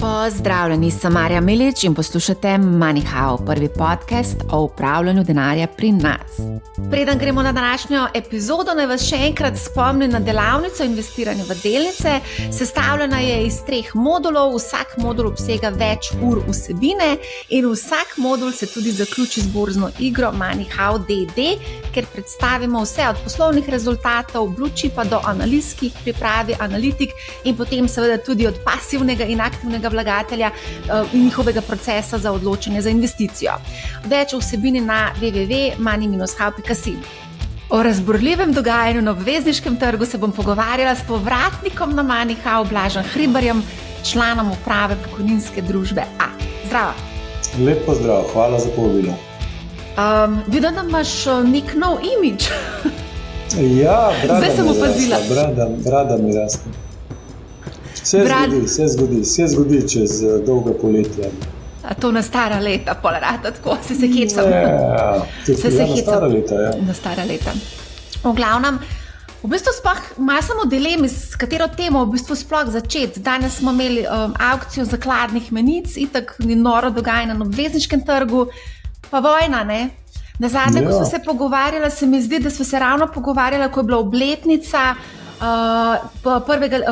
Pozdravljeni, sem Marja Milič in poslušate MoneyHow, prvi podcast o upravljanju denarja pri nas. Preden gremo na današnjo epizodo, naj vas še enkrat spomnim na delavnico investiranja v delnice. Sestavljena je iz 3 modulov, vsak modul obsega več ur vsebine in vsak modul se tudi zaključi z borzno igro MoneyHow DD, ker predstavimo vse od poslovnih rezultatov, blue chipa do analiz, ki jih pripravi analitik in potem seveda tudi od pasivnega in aktivnega vlagatelja in njihovega procesa za odločanje za investicijo. Več vsebini na www.money-how.si. O razburljivem dogajanju na obvezniškem trgu se bom pogovarjala s povratnikom na MoneyHow, Blažem Hribarjem, članom uprave pokojninske družbe A. Zdravo. Lep pozdrav, hvala za povabilo. Vidim, da imaš nek nov imidž. Ja, brada mi raste. Vse zgodi čez dolga poletja. A to na stara leta, pol rata, tako se hecam. Na stara leta, ja. Na stara leta. V glavnem, v bistvu sploh malo samo dilemi, s katero temo v bistvu sploh začeti. Danes smo imeli aukcijo zakladnih menic, itak ni noro dogajanje na obvezniškem trgu, pa vojna, ne? Na zadnje, ko smo se pogovarjali, se mi zdi, da smo se ravno pogovarjali, ko je bila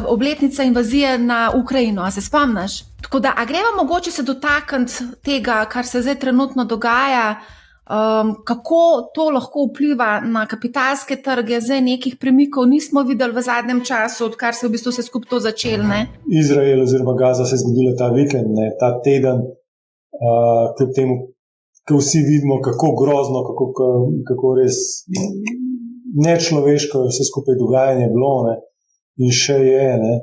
obletnica invazije na Ukrajino, a se spomniš? Tako da, a greva mogoče se dotakniti tega, kar se zdaj trenutno dogaja, kako to lahko vpliva na kapitalske trge, zdaj nekih premikov nismo videli v zadnjem času, odkar se v bistvu vse skupaj to začelo, ne? Izrael oziroma Gaza se je zgodila ta vikend, ne, ta teden, kljub temu, ko vsi vidimo, kako grozno, kako res nečloveško je vse skupaj dogajanje bilo, ne, in še je, ne.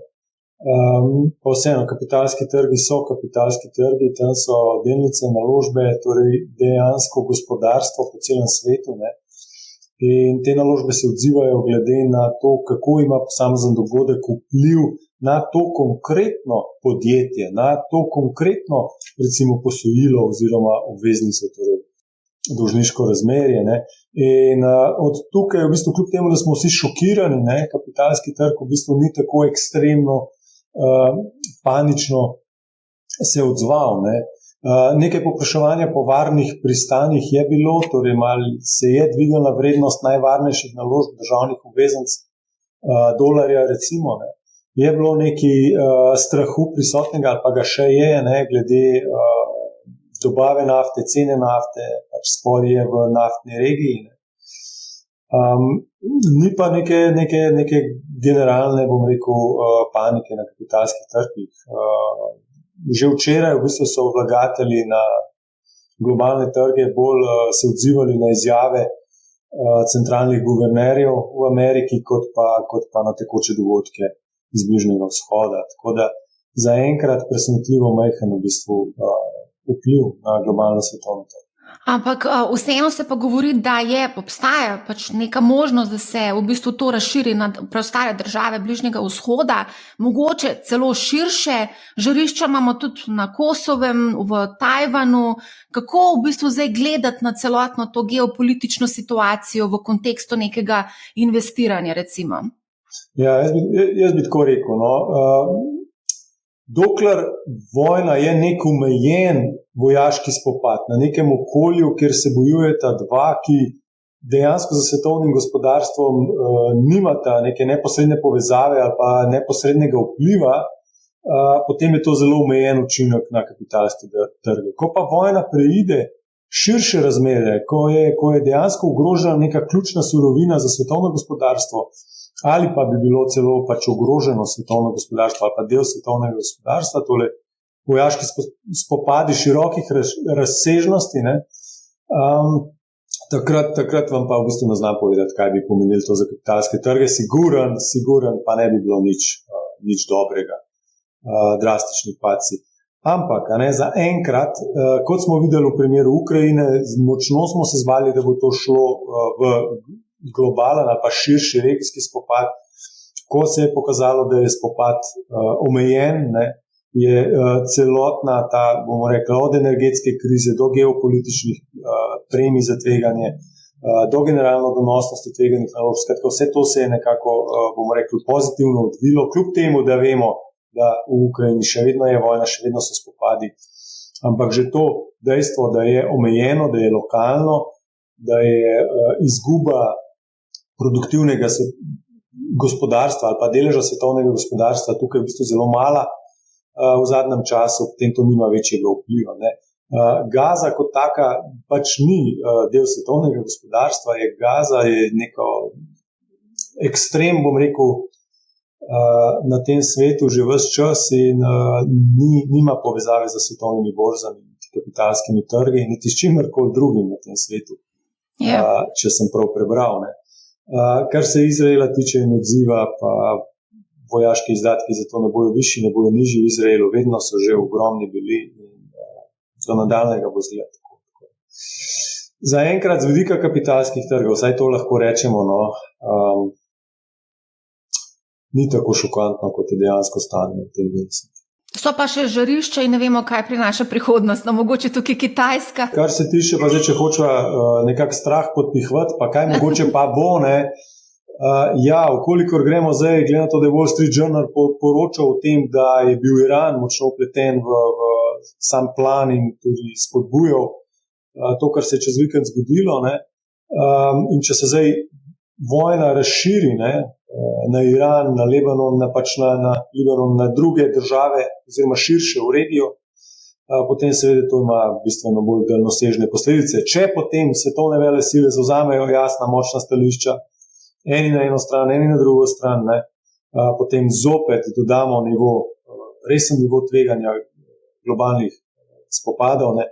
Pa vseeno, kapitalski trgi so kapitalski trgi, tam so delnice, naložbe, torej dejansko gospodarstvo po celem svetu, ne. In te naložbe se odzivajo glede na to, kako ima posamezen dogodek vpliv na to konkretno podjetje, na to konkretno, recimo, posojilo oziroma obveznico, torej dolžniško razmerje, ne. In od tukaj, v bistvu, kljub temu, da smo vsi šokirani, ne, kapitalski trg v bistvu ni tako ekstremno panično se odzval, ne. Nekaj povpraševanja po varnih pristanih je bilo, torej malo se je dvignila vrednost najvarnejših naložb državnih obveznic dolarja, recimo, ne. Je bilo nekaj strahu prisotnega, ali pa ga še je, ne, glede dobave nafte, cene nafte, pač sporje v naftni regiji, ne. Ni pa neke generalne, bom rekel, panike na kapitalskih trgih. Že včeraj v bistvu so vlagatelji na globalne trge bolj se odzivali na izjave centralnih guvernerjev v Ameriki, kot pa na tekoče dogodke iz Bližnjega vzhoda. Tako da zaenkrat presenetljivo majhen v bistvu vpliv na globalno svetovno trg. Ampak vseeno se pa govori, da obstaja pač neka možnost, da se v bistvu to razširi na preostale države Bližnjega vzhoda, mogoče celo širše. Žarišča imamo tudi na Kosovem, v Tajvanu. Kako v bistvu zdaj gledati na celotno to geopolitično situacijo v kontekstu nekega investiranja, recimo? Ja, jaz bi tako rekel, no. Dokler vojna je nek omejen vojaški spopad na nekem okolju, kjer se bojujeta dva, ki dejansko za svetovnim gospodarstvom nimata neke neposredne povezave ali pa neposrednega vpliva, potem je to zelo omejen učinek na kapitalske trge. Ko pa vojna preide širše razmere, ko je dejansko ogrožena neka ključna surovina za svetovno gospodarstvo, ali pa bi bilo celo pač ogroženo svetovno gospodarstvo ali pa del svetovnega gospodarstva, tole vojaški spopadi širokih razsežnosti, ne, takrat vam pa v bistvu ne znam povedati, kaj bi pomenilo to za kapitalske trge. Siguren pa ne bi bilo nič dobrega, drastični padci. Ampak, za enkrat, kot smo videli v primeru Ukrajine, močno smo se zvali, da bo to šlo v globalen ali pa širši regijski spopad. Ko se je pokazalo, da je spopad omejen, ne, je celotna ta, bomo rekli, od energetske krize do geopolitičnih premij za tveganje, do generalno donosnosti tveganih naložb. Skratka, vse to se je nekako, bomo rekli, pozitivno odvilo, kljub temu, da vemo, da v Ukrajini še vedno je vojna, še vedno so spopadi, ampak že to dejstvo, da je omejeno, da je lokalno, da je izguba produktivnega gospodarstva ali pa deleža svetovnega gospodarstva tukaj v bistvu zelo mala v zadnjem času, potem to nima večjega vpliva. Ne. Gaza kot taka pač ni del svetovnega gospodarstva, Gaza je neko ekstrem, bom rekel, na tem svetu že ves čas in nima povezave z svetovnimi borzami, kapitalskimi trgi, niti s čimerkoli drugim na tem svetu, če sem prav prebral. Ne. Kar se Izraela tiče in odziva, pa vojaški izdatki za to ne bojo višji, ne bojo nižji v Izraelu, vedno so že ogromni bili in do nadaljnega bo zgled tako. Zaenkrat z vidika kapitalskih trgov, vsaj to lahko rečemo, ni tako šokantno, kot je dejansko stanje v tem mestu. So pa še žarišča in ne vemo, kaj prinaša prihodnost, mogoče tukaj Kitajska. Kar se tiče pa zdaj, če hočeva nekak strah podpihvati, pa kaj mogoče pa bo, ne. Vkolikor gremo zdaj, glede na to, da je Wall Street Journal poročal o tem, da je bil Iran močno vpleten v sam plan in tudi spodbujal to, kar se je čez vikend zgodilo, ne. In če se zdaj vojna razširi, ne, na Iran, na Libanon, na Libanon, na druge države oziroma širše v regijo, potem seveda to ima bistveno bolj daljnosežne posledice. Če potem svetovne velesile zavzamejo jasna, močna stališča, eni na eno stran, eni na drugo stran, ne, potem zopet dodamo resen nivo tveganja globalnih spopadov, ne,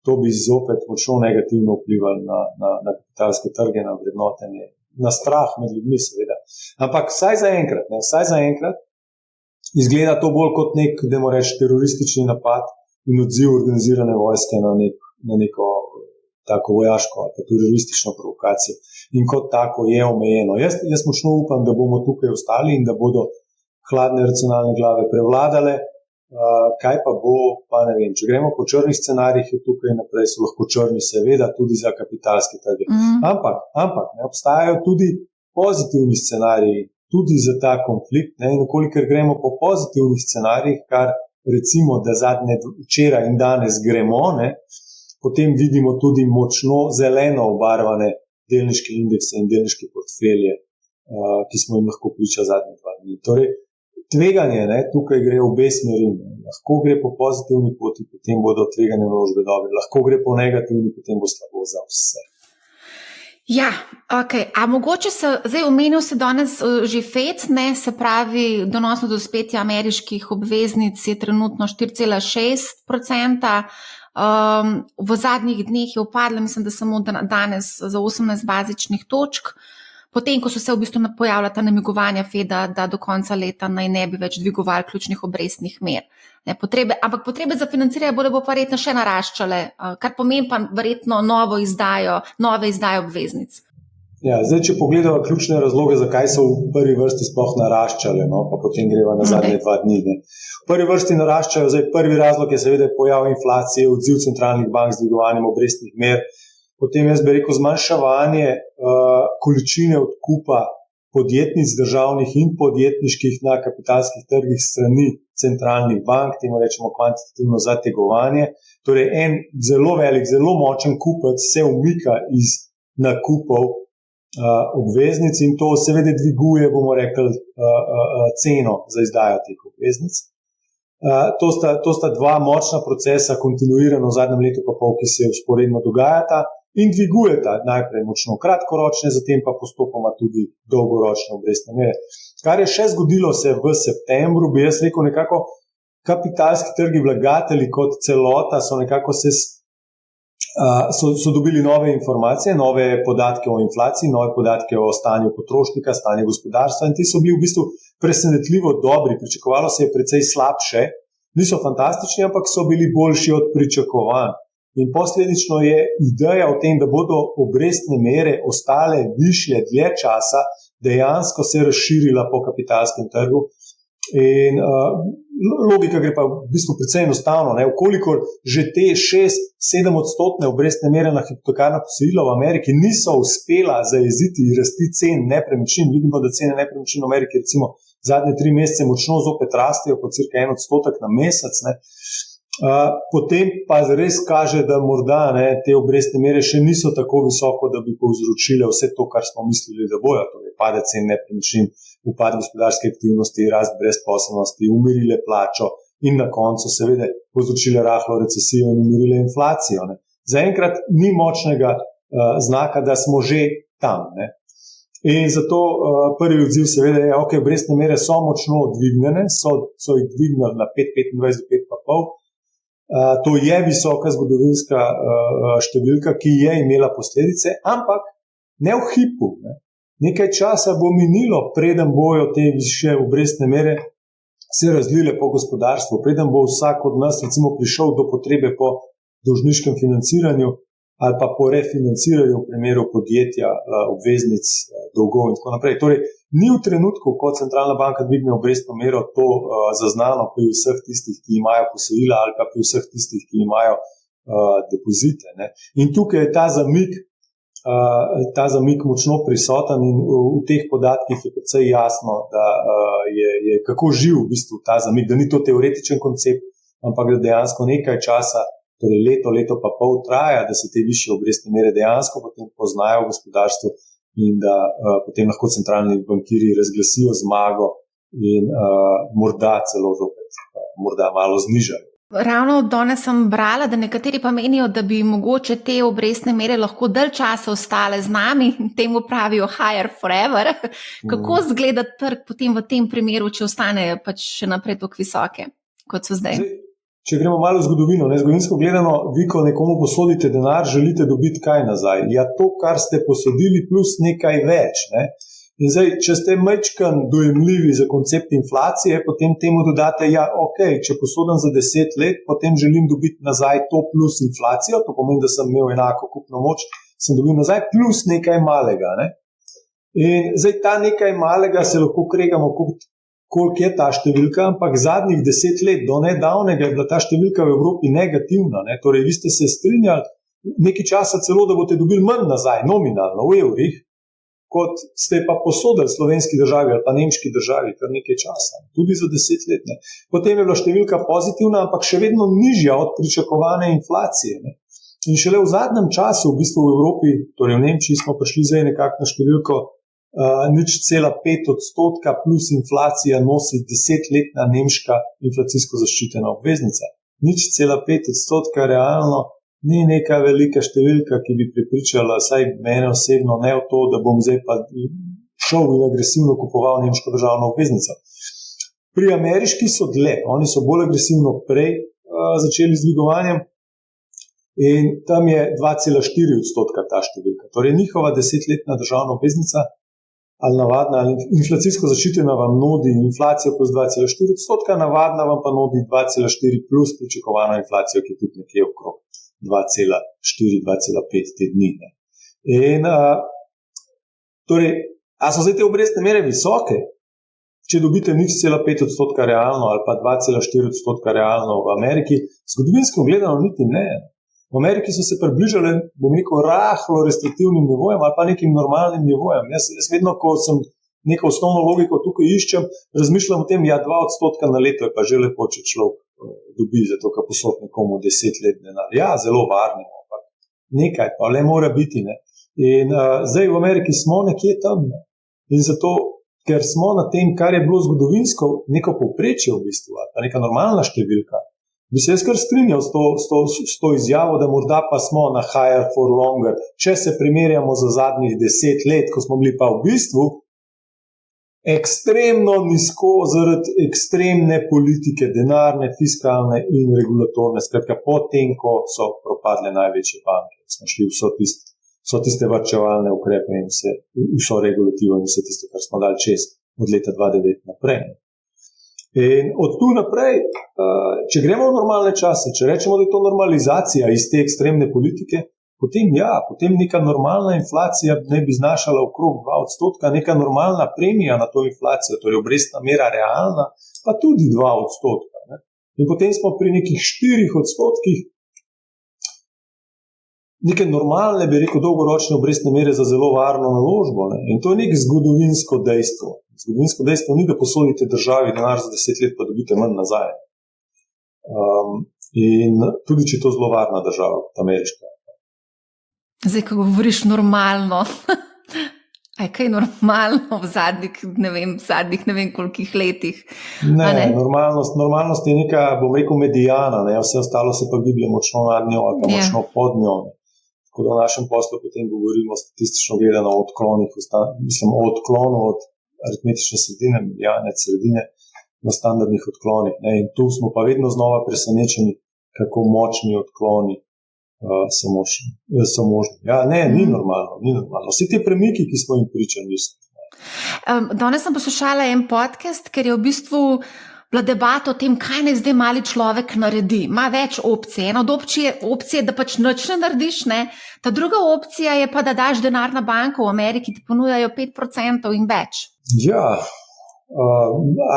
to bi zopet močno negativno vplivalo na kapitalske trge, na vrednotenje, na strah med ljudmi seveda. Ampak vsaj zaenkrat izgleda to bolj kot nek, dajmo reči, teroristični napad in odziv organizirane vojske na neko tako vojaško ali teroristično provokacijo. In kot tako je omejeno. Jaz močno upam, da bomo tukaj ostali in da bodo hladne racionalne glave prevladale. Kaj pa bo, pa ne vem. Če gremo po črnih scenarijih, tukaj naprej so lahko črni seveda tudi za kapitalske trge. Ampak ne, obstajajo tudi pozitivni scenariji, tudi za ta konflikt. Ne, in kolikor gremo po pozitivnih scenarijih, kar recimo, da zadnje včeraj in danes gremo, ne, potem vidimo tudi močno zeleno obarvane delniške indekse in delniške portfelje, ki smo jim lahko priča zadnje 2 dni. Torej, tveganje, ne, tukaj gre v obe smeri. Lahko gre po pozitivni poti, potem bodo tvegane naložbe dobre. Lahko gre po negativni, potem bo slabo za vse. Ja, ok. A mogoče zdaj omenil se danes že FED, ne, se pravi, donosno dospetje ameriških obveznic je trenutno 4,6%. V zadnjih dneh je upadlo, mislim, da samo danes za 18 bazičnih točk. Potem, ko so se v bistvu pojavila ta namigovanja FED-a, da do konca leta naj ne bi več dvigovali ključnih obrestnih mer. Ampak potrebe za financiranje bodo pa verjetno še naraščale, kar pomeni pa verjetno nove izdaje obveznic. Ja, zdaj, če pogledamo ključne razloge, zakaj so v prvi vrsti sploh naraščale, pa potem greva na zadnje 2 dni. Ne. V prvi vrsti naraščajo, zdaj prvi razlog je seveda pojav inflacije, odziv centralnih bank z dvigovanjem obrestnih mer. Potem jaz bi rekel zmanjševanje količine odkupa podjetnic državnih in podjetniških na kapitalskih trgih strani centralnih bank, temu rečemo kvantitativno zategovanje. Torej en zelo velik, zelo močen kupec se umika iz nakupov obveznic in to seveda dviguje, bomo rekli, ceno za izdajo teh obveznic. To sta 2 močna procesa kontinuirano v zadnjem letu pa pol, ki se vzporedno dogajata in dvigujeta najprej močno kratkoročne, zatem pa postopoma tudi dolgoročne obrestne mere. Kar je še zgodilo se v septembru, bi jaz rekel nekako, kapitalski trgi vlagatelji kot celota so nekako so dobili nove informacije, nove podatke o inflaciji, nove podatke o stanju potrošnika, stanju gospodarstva in ti so bili v bistvu presenetljivo dobri. Pričakovalo se je precej slabše, niso fantastični, ampak so bili boljši od pričakovanj. In posledično je ideja o tem, da bodo obrestne mere ostale višje dlje časa, dejansko se razširila po kapitalskem trgu. In logika gre pa v bistvu precej enostavno. Vkolikor že te 6-7% obrestne mere na hipotekarna posojila v Ameriki niso uspela zajeziti rasti cen nepremičnin, vidimo, da cene nepremičnin v Ameriki recimo zadnje 3 mesece močno zopet rastejo po cirka 1% na mesec. Ne. Potem pa res kaže, da morda te obrestne mere še niso tako visoko, da bi povzročile vse to, kar smo mislili, da bojo. Torej, padec cen nepremičnin, upad gospodarske aktivnosti, rast brezposelnosti, umirile plačo in na koncu seveda povzročile rahlo recesijo in umirile inflacijo. Ne. Zaenkrat ni močnega znaka, da smo že tam. Ne. In zato prvi odziv seveda je, ok, obrestne mere so močno dvignjene, so jih dvignili na 5,25 do 5,5. To je visoka zgodovinska številka, ki je imela posledice, ampak ne v hipu. Ne. Nekaj časa bo minilo, preden bojo te više obrestne mere se razlile po gospodarstvu, preden bo vsak od nas recimo prišel do potrebe po dolžniškem financiranju ali pa po refinanciranju v primeru podjetja, obveznic, dolgov in tako naprej. Torej, ni v trenutku, ko centralna banka dvigne obrestno mero, to zaznano pri vseh tistih, ki imajo posojila ali pa pri vseh tistih, ki imajo depozite. Ne. In tukaj je ta zamik močno prisoten in v teh podatkih je precej jasno, da je kako živ v bistvu ta zamik, da ni to teoretičen koncept, ampak da dejansko nekaj časa, torej leto pa pol traja, da se te višje obrestne mere dejansko potem poznajo v gospodarstvu in da potem lahko centralni bankirji razglasijo zmago in morda celo zopet morda malo znižajo. Ravno danes sem brala, da nekateri pa menijo, da bi mogoče te obrestne mere lahko dalj časa ostale z nami, temu pravijo higher forever. Kako izgleda trg potem v tem primeru, če ostanejo pač še naprej tako visoke, kot so zdaj? Če gremo malo v zgodovino, zgodovinsko gledano, vi, ko nekomu posodite denar, želite dobiti kaj nazaj? Ja, to, kar ste posodili, plus nekaj več. Ne? In zdaj, če ste majčkan dojemljivi za koncept inflacije, potem temu dodate, ja, ok, če posodim za 10 let, potem želim dobiti nazaj to plus inflacijo, to pomeni, da sem imel enako kupno moč, sem dobil nazaj plus nekaj malega. Ne? In zdaj ta nekaj malega se lahko kregamo, koliko je ta številka, ampak zadnjih 10 let do nedavnega je bila ta številka v Evropi negativna. Ne? Torej, vi ste se strinjali nekaj časa celo, da boste dobili manj nazaj, nominalno, v evrih, kot ste pa posodili slovenski državi ali pa nemški državi kar nekaj časa, tudi za 10 let. Ne? Potem je bila številka pozitivna, ampak še vedno nižja od pričakovane inflacije. Ne? In šele v zadnjem času, v bistvu v Evropi, torej v Nemčiji, smo prišli zdaj nekako na številko 0,5% plus inflacija nosi 10-letna nemška inflacijsko zaščitena obveznica. 0,5% realno ni neka velika številka, ki bi prepričala vsaj mene osebno ne v to, da bom zdaj pa šel in agresivno kupoval nemško državno obveznico. Pri ameriški so dlje, oni so bolj agresivno prej začeli z dvigovanjem in tam je 2,4% ta številka. Torej njihova 10-letna državna obveznica ali navadna, ali inflacijsko zaščitena vam nudi inflacijo plus 2,4%, navadna vam pa nudi 2,4 plus pričakovano inflacijo, ki je tudi nekje okrog 2,4, 2,5 te dni. In torej, a so zdaj te obrestne mere visoke? Če dobite 0,5% realno ali pa 2,4% realno v Ameriki, zgodovinsko gledano niti ne. V Ameriki so se približali, bom rekel, rahlo restriktivnim nivojem ali pa nekim normalnim nivojem. Jaz vedno, ko sem neko osnovno logiko tukaj iščem, razmišljam o tem, ja, 2% na leto je pa že lepo, če človek dobi za to, kar posod nekomu 10 let denar. Ja, zelo varno, ampak nekaj pa le mora biti. Ne? In zdaj v Ameriki smo nekje tam. Ne? In zato, ker smo na tem, kar je bilo zgodovinsko neko povprečje v bistvu, pa neka normalna številka, bi se jaz kar strinjal s to izjavo, da morda pa smo na higher for longer. Če se primerjamo za zadnjih 10 let, ko smo bili pa v bistvu ekstremno nizko zaradi ekstremne politike, denarne, fiskalne in regulatorne. Skratka, potem, ko so propadle največje banke, smo šli vso tiste varčevalne ukrepe in vso regulativo in vse tisto, kar smo dali čez od leta 2009 naprej. In od tu naprej, če gremo v normalne čase, če rečemo, da je to normalizacija iz te ekstremne politike, potem neka normalna inflacija ne bi znašala okrog 2%, neka normalna premija na to inflacijo, torej obrestna mera realna, pa tudi 2%. Ne? In potem smo pri nekih 4%, neke normalne, bi rekel, dolgoročne obrestne mere za zelo varno naložbo. Ne? In to je nek zgodovinsko dejstvo. Zgodovinsko dejstvo ni, da posodite državi denar za 10 let, pa dobite manj nazaj. In tudi, če je to zelo varna država, kot ameriška. Zdaj, ko govoriš normalno, aj kaj normalno v zadnjih ne vem kolikih letih? Ne, normalnost je neka, bom rekel, medijana, ne? Vse ostalo se pa giblje močno nad njo ali pa močno pod njo. Tako da v našem poslu potem govorimo statistično gledano o odklonih, o odklonu od aritmetične sredine, medijane sredine na standardnih odklonih. Ne? In tu smo pa vedno znova presenečeni, kako močni odkloni so možni. Ja, ne, ni normalno. Vsi te premiki, ki smo jim pričali, niso. Danes sem poslušala en podcast, ker je v bistvu bila debata o tem, kaj naj zdaj mali človek naredi. Ima več opcij. Ena od opcije je, da pač nič ne narediš, ne? Ta druga opcija je pa, da daš denar na banko. V Ameriki ti ponujajo 5% in več. Ja,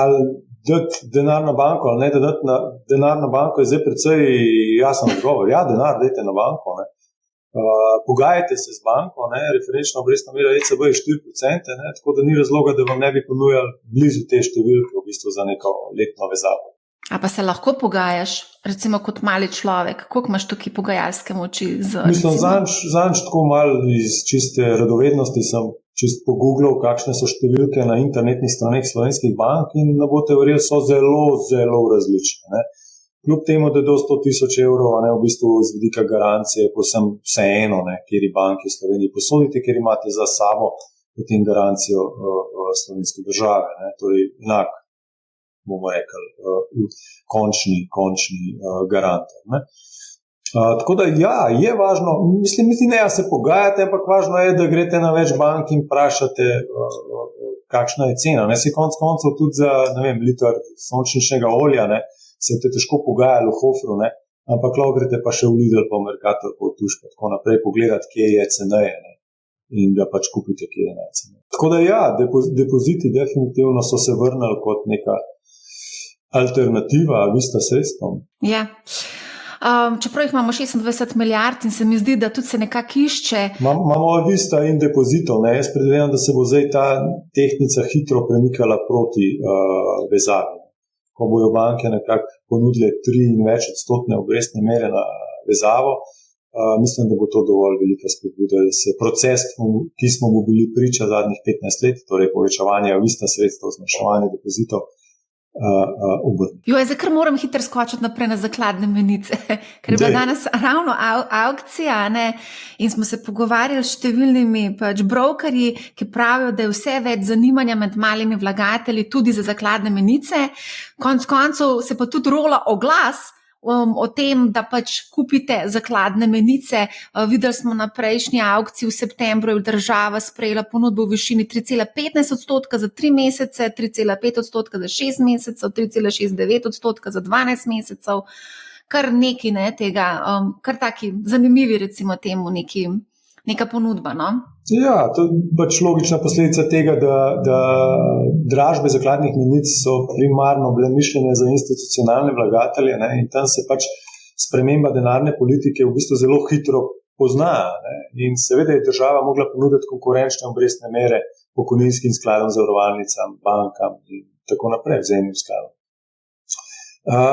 ali dati denar na banko ali ne dati denar na banko je zdaj precej jasen odgovor. Ja, denar dajte na banko. Ne? Pogajajte se z banko, ne? Referenčna obrestna mera ECB je 4%, ne? Tako da ni razloga, da vam ne bi ponujali blizu te številke v bistvu za neko letno vezavo. A pa se lahko pogajaš, recimo kot mali človek? Koliko imaš tukaj pogajalske moči? Mislim, zanj tako malo iz čiste radovednosti sem čist pogooglal, kakšne so številke na internetnih straneh slovenskih bank in ne boste verjeli, so zelo, zelo različne. Ne? Kljub temu, da do 100,000 evrov, ne, v bistvu z vidika garancije, povsem vseeno, kjeri banki v Sloveniji posodite, ker imate za sabo potem garancijo slovenske države. Ne? Torej, enak, bomo rekli, končni garantor. Ne? Tako da, ja, je važno, mislim, niti ne, se pogajate, ampak važno je, da greste na več bank in vprašate, kakšna je cena. Ne? Si konec koncev tudi za, ne vem, liter sončničnega olja, ne? Se te težko pogajali v Hofru, ne? Ampak lahko greste pa še v Lidl, pa v Mercator, pa v Tuš, pa tako naprej pogledati, kje je ceneje, ne? In ga pač kupite, kje je najceneje. Tako da, ja, depoziti definitivno so se vrnili kot neka alternativa vista sredstvom. Ja. Čeprav jih imamo 26 milijard in se mi zdi, da tudi se nekako išče. Imamo vista in depozitov. Ne? Jaz predvidevam, da se bo zdaj ta tehnica hitro premikala proti vezavi. Ko bojo banke nekako ponudile 3 in več odstotne obrestne mere na vezavo, mislim, da bo to dovolj velika spodbuda, da se proces, ki smo mu bili priča zadnjih 15 let, torej povečevanje vista sredstev, zmanjševanje depozitov, obrni. Zdaj kar moram hitro skočiti naprej na zakladne menice, ker je bila danes ravno aukcija, ne? In smo se pogovarjali s številnimi pač brokerji, ki pravijo, da je vse več zanimanja med malimi vlagatelji tudi za zakladne menice. Konec koncev se pa tudi rola oglas o tem, da pač kupite zakladne menice. Videli smo na prejšnji aukciji v septembru, je država sprejela ponudbo v višini 3,15% za 3 mesece, 3,5% za 6 mesecev, 3,69% za 12 mesecev. Kar neki, ne, tega, kar taki zanimivi, recimo temu, neka ponudba, no? Ja, to je pač logična posledica tega, da dražbe zakladnih menic so primarno bile mišljene za institucionalne vlagatelje, ne, in tam se pač sprememba denarne politike v bistvu zelo hitro pozna, ne, in seveda je država mogla ponuditi konkurenčne obrestne mere pokojninskim skladom, zavarovalnicam, bankam in tako naprej, vzajemnim skladom.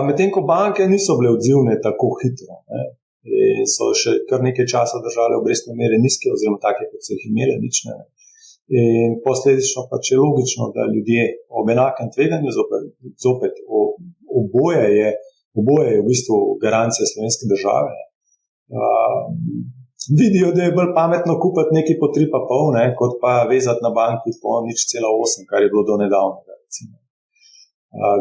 Medtem ko banke niso bile odzivne tako hitro, ne, in so še kar nekaj časa držale obrestne mere nizke oziroma take, kot so jih imele, nične. In posledično pač je logično, da ljudje ob enakem tveganju, zopet oboje je v bistvu garancija slovenske države, vidijo, da je bolj pametno kupiti nekaj po 3,5, ne, kot pa vezati na banki po 0,8, kar je bilo do nedavnega, recimo.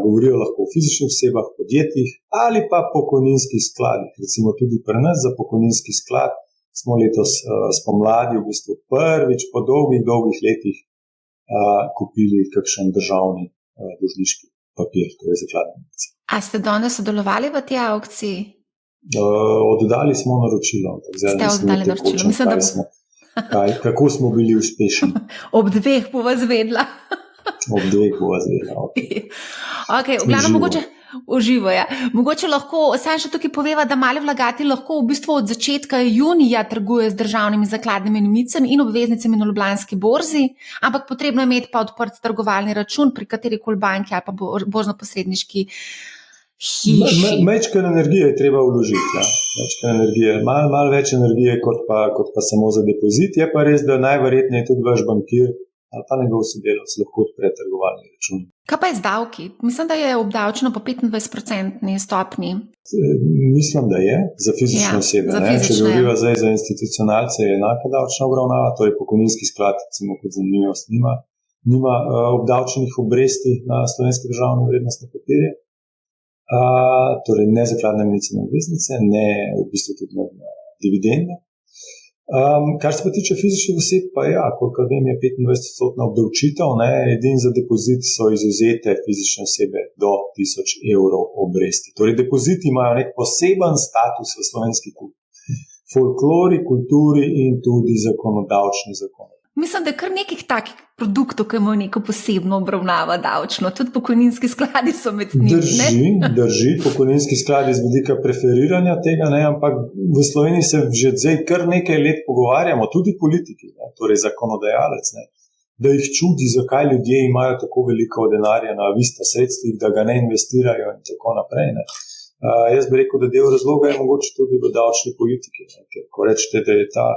Govorijo lahko o fizičnih osebah, podjetjih ali pa pokojninskih skladih. Recimo tudi pri nas za pokojninski sklad smo letos spomladi v bistvu prvič po dolgih letih kupili kakšen državni dolžniški papir, to je zakladna menica. A ste danes sodelovali v tej aukciji? Oddali smo naročilo. Ste oddali naročilo? Mislim, kako smo bili uspešni? Ob 2 bova zvedla. Ob 2 bova zvedla. Okay, v glavnem Uživo, ja. Mogoče lahko, sam še tukaj poveva, da mali vlagatelji lahko v bistvu od začetka junija trgujejo z državnimi zakladnimi delnicami in obveznicami na Ljubljanski borzi, ampak potrebno je imeti pa odprt trgovalni račun pri katerikoli banki ali pa borznoposredniški hiši. Mečken energije je treba vložiti. Ja. Mečken energije, malo več energije kot pa samo za depozit. Je pa res, da najverjetneje tudi vaš bankir ali pa njegov sodelavec lahko odpre trgovalni račun. Kaj pa je z davki? Mislim, da je obdavčeno po 25% stopni. Mislim, da je za fizične osebe. Če govoriva zdaj za institucionalce, je enaka davčna obravnava, torej pokojninski sklad, recimo kot zanimivost, nima obdavčenih obresti na slovenske državne vrednostne papirje, torej ne zakladne delnice na obveznice, ne v bistvu tudi na dividende. Kar se pa tiče fizičnih oseb, pa ja, kolikor vem, je 25% obdavčitev, edini za depozit so izvzete fizične osebe do 1000 evrov obresti. Torej depoziti imajo nek poseben status v slovenski folklori, kulturi in tudi zakonodavčni zakon. Mislim, da je kar nekih takih produktov, ki imajo neko posebno obravnavo davčno. Tudi pokojninski skladi so med njimi. Drži. Pokojninski skladi z vidika preferiranja tega, ampak v Sloveniji se že zdaj kar nekaj let pogovarjamo, tudi politiki, torej zakonodajalec, da jih čudi, zakaj ljudje imajo tako veliko denarja na vista sredstvih, da ga ne investirajo in tako naprej. Jaz bi rekel, da del razloga je mogoče tudi v davčni politiki, ker ko rečete, da je ta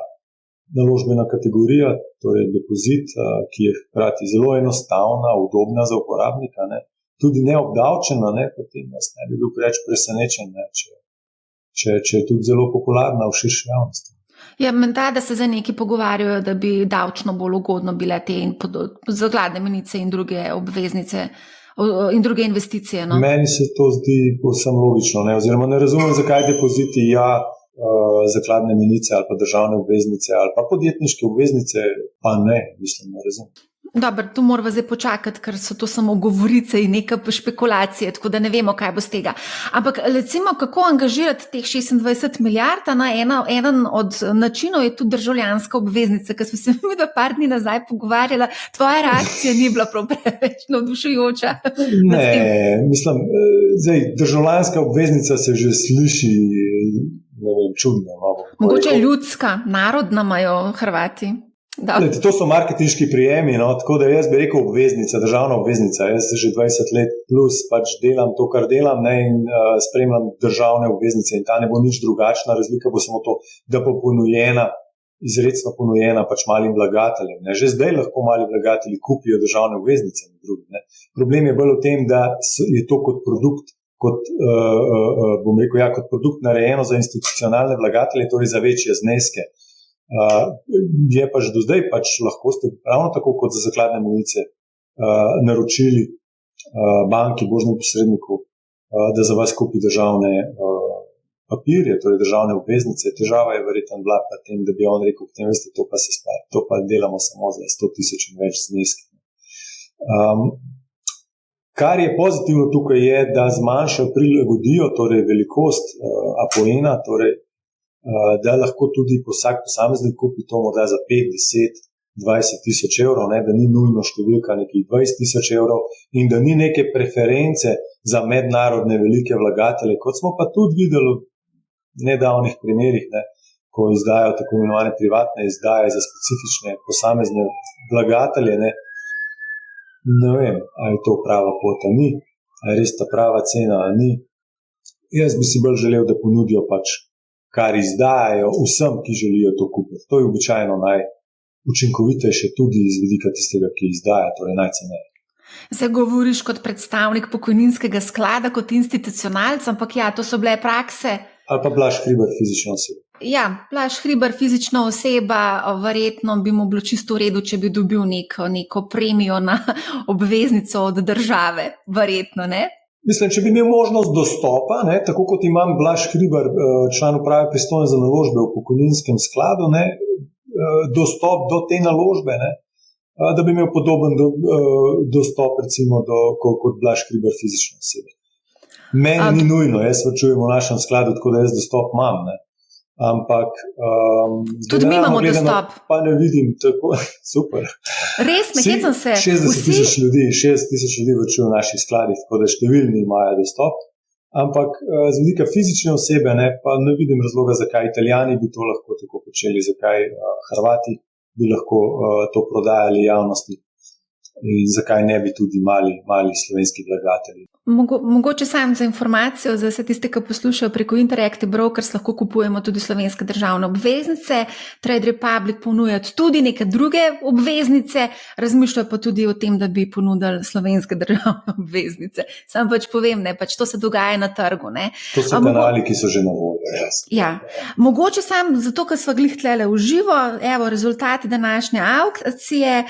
naložbena kategorija, torej depozit, ki je hkrati zelo enostavna, udobna za uporabnika, tudi neobdavčena, potem jaz ne bi bil preveč presenečen, če je tudi zelo popularna v širši javnosti. Ja, menda, da se za neki pogovarjajo, da bi davčno bolj ugodno bile te zakladne delnice in druge obveznice in druge investicije. Meni se to zdi povsem logično, oziroma ne razumem, zakaj depoziti zakladne delnice ali pa državne obveznice ali pa podjetniške obveznice, pa ne razumem. Dobro, tu moramo zdaj počakati, ker so to samo govorice in neka špekulacije, tako da ne vemo, kaj bo z tega. Ampak recimo, kako angažirati teh 26 milijard, eden od načinov je tudi državljanska obveznica, ker smo se mi par dni nazaj pogovarjala, tvoja reakcija ni bila prav preveč navdušujoča. Ne, zdaj, državljanska obveznica se že sliši, čudno. Mogoče ljudska, narodna imajo Hrvati. To so marketinški prijemi, tako da jaz bi rekel obveznica, državna obveznica. Jaz že 20 let plus delam to, kar delam, in spremljam državne obveznice in ta ne bo nič drugačna. Razlika bo samo to, da bo izrecno ponujena malim vlagateljem. Že zdaj lahko mali vlagatelji kupijo državne obveznice. Problem je bolj v tem, da je to kot produkt, kot produkt narejeno za institucionalne vlagatelje, torej za večje zneske. Je pa že do zdaj lahko ste ravno tako kot za zakladne delnice naročili banki, borznemu posredniku, da za vas kupi državne papirje, torej državne obveznice. Težava je verjetno bila pa tem, da bi on rekel, potem veste, to pa delamo samo za 100,000 in več zneski. Kar je pozitivno tukaj je, da zmanjšajo, prilagodijo torej velikost APN-a, torej da lahko tudi vsak posameznik kupi to morda za 5, 10, 20,000 evrov, da ni nujno številka nekih 20,000 evrov in da ni neke preference za mednarodne velike vlagatelje, kot smo pa tudi videli v nedavnih primerih, ko izdajo tako imenovane privatne izdaje za specifične posamezne vlagatelje. Ne vem, ali je to prava pota, ni, ali je res ta prava cena, ali ni. Jaz bi si bolj želel, da ponudijo kar izdajajo vsem, ki želijo to kupiti. To je običajno najučinkovitejše tudi iz vidika tistega, ki izdaja, torej najceneje. Zdaj govoriš kot predstavnik pokojninskega sklada, kot institucionalc, ampak ja, to so bile prakse. Ali pa Blaž Hribar, fizična oseba. Ja, Blaž Hribar, fizična oseba, verjetno bi mu bilo čisto v redu, če bi dobil neko premijo na obveznico od države, verjetno, ne? Mislim, če bi imel možnost dostopa, tako kot imam Blaž Hribar, član uprave pristojen za naložbe v pokojninskem skladu, dostop do te naložbe, da bi imel podoben dostop recimo kot Blaž Hribar, fizična oseba. Meni ni nujno, jaz čujem v našem skladu, tako da jaz dostop imam. ampak tudi mi imamo dostop. Pa ne vidim tako, super. Res, nekaj sem se. 60 tisoč ljudi vrčuje v naših skladih, tako da številni imajo dostop. Ampak z vidika fizične osebe pa ne vidim razloga, zakaj Italijani bi to lahko tako počeli, zakaj Hrvati bi lahko to prodajali javnosti in zakaj ne bi tudi mali slovenski vlagatelji. Mogoče sam za informacijo, za vse tiste, ki poslušajo preko Interactive Brokers, lahko kupujemo tudi slovenske državne obveznice. Trade Republic ponuja tudi neke druge obveznice, razmišljajo pa tudi o tem, da bi ponudili slovenske državne obveznice. Sam pač povem, to se dogaja na trgu. To so kanali, ki so že na voljo. Ja. Mogoče sam zato, ker smo glih tlele v živo, evo rezultati današnje aukcije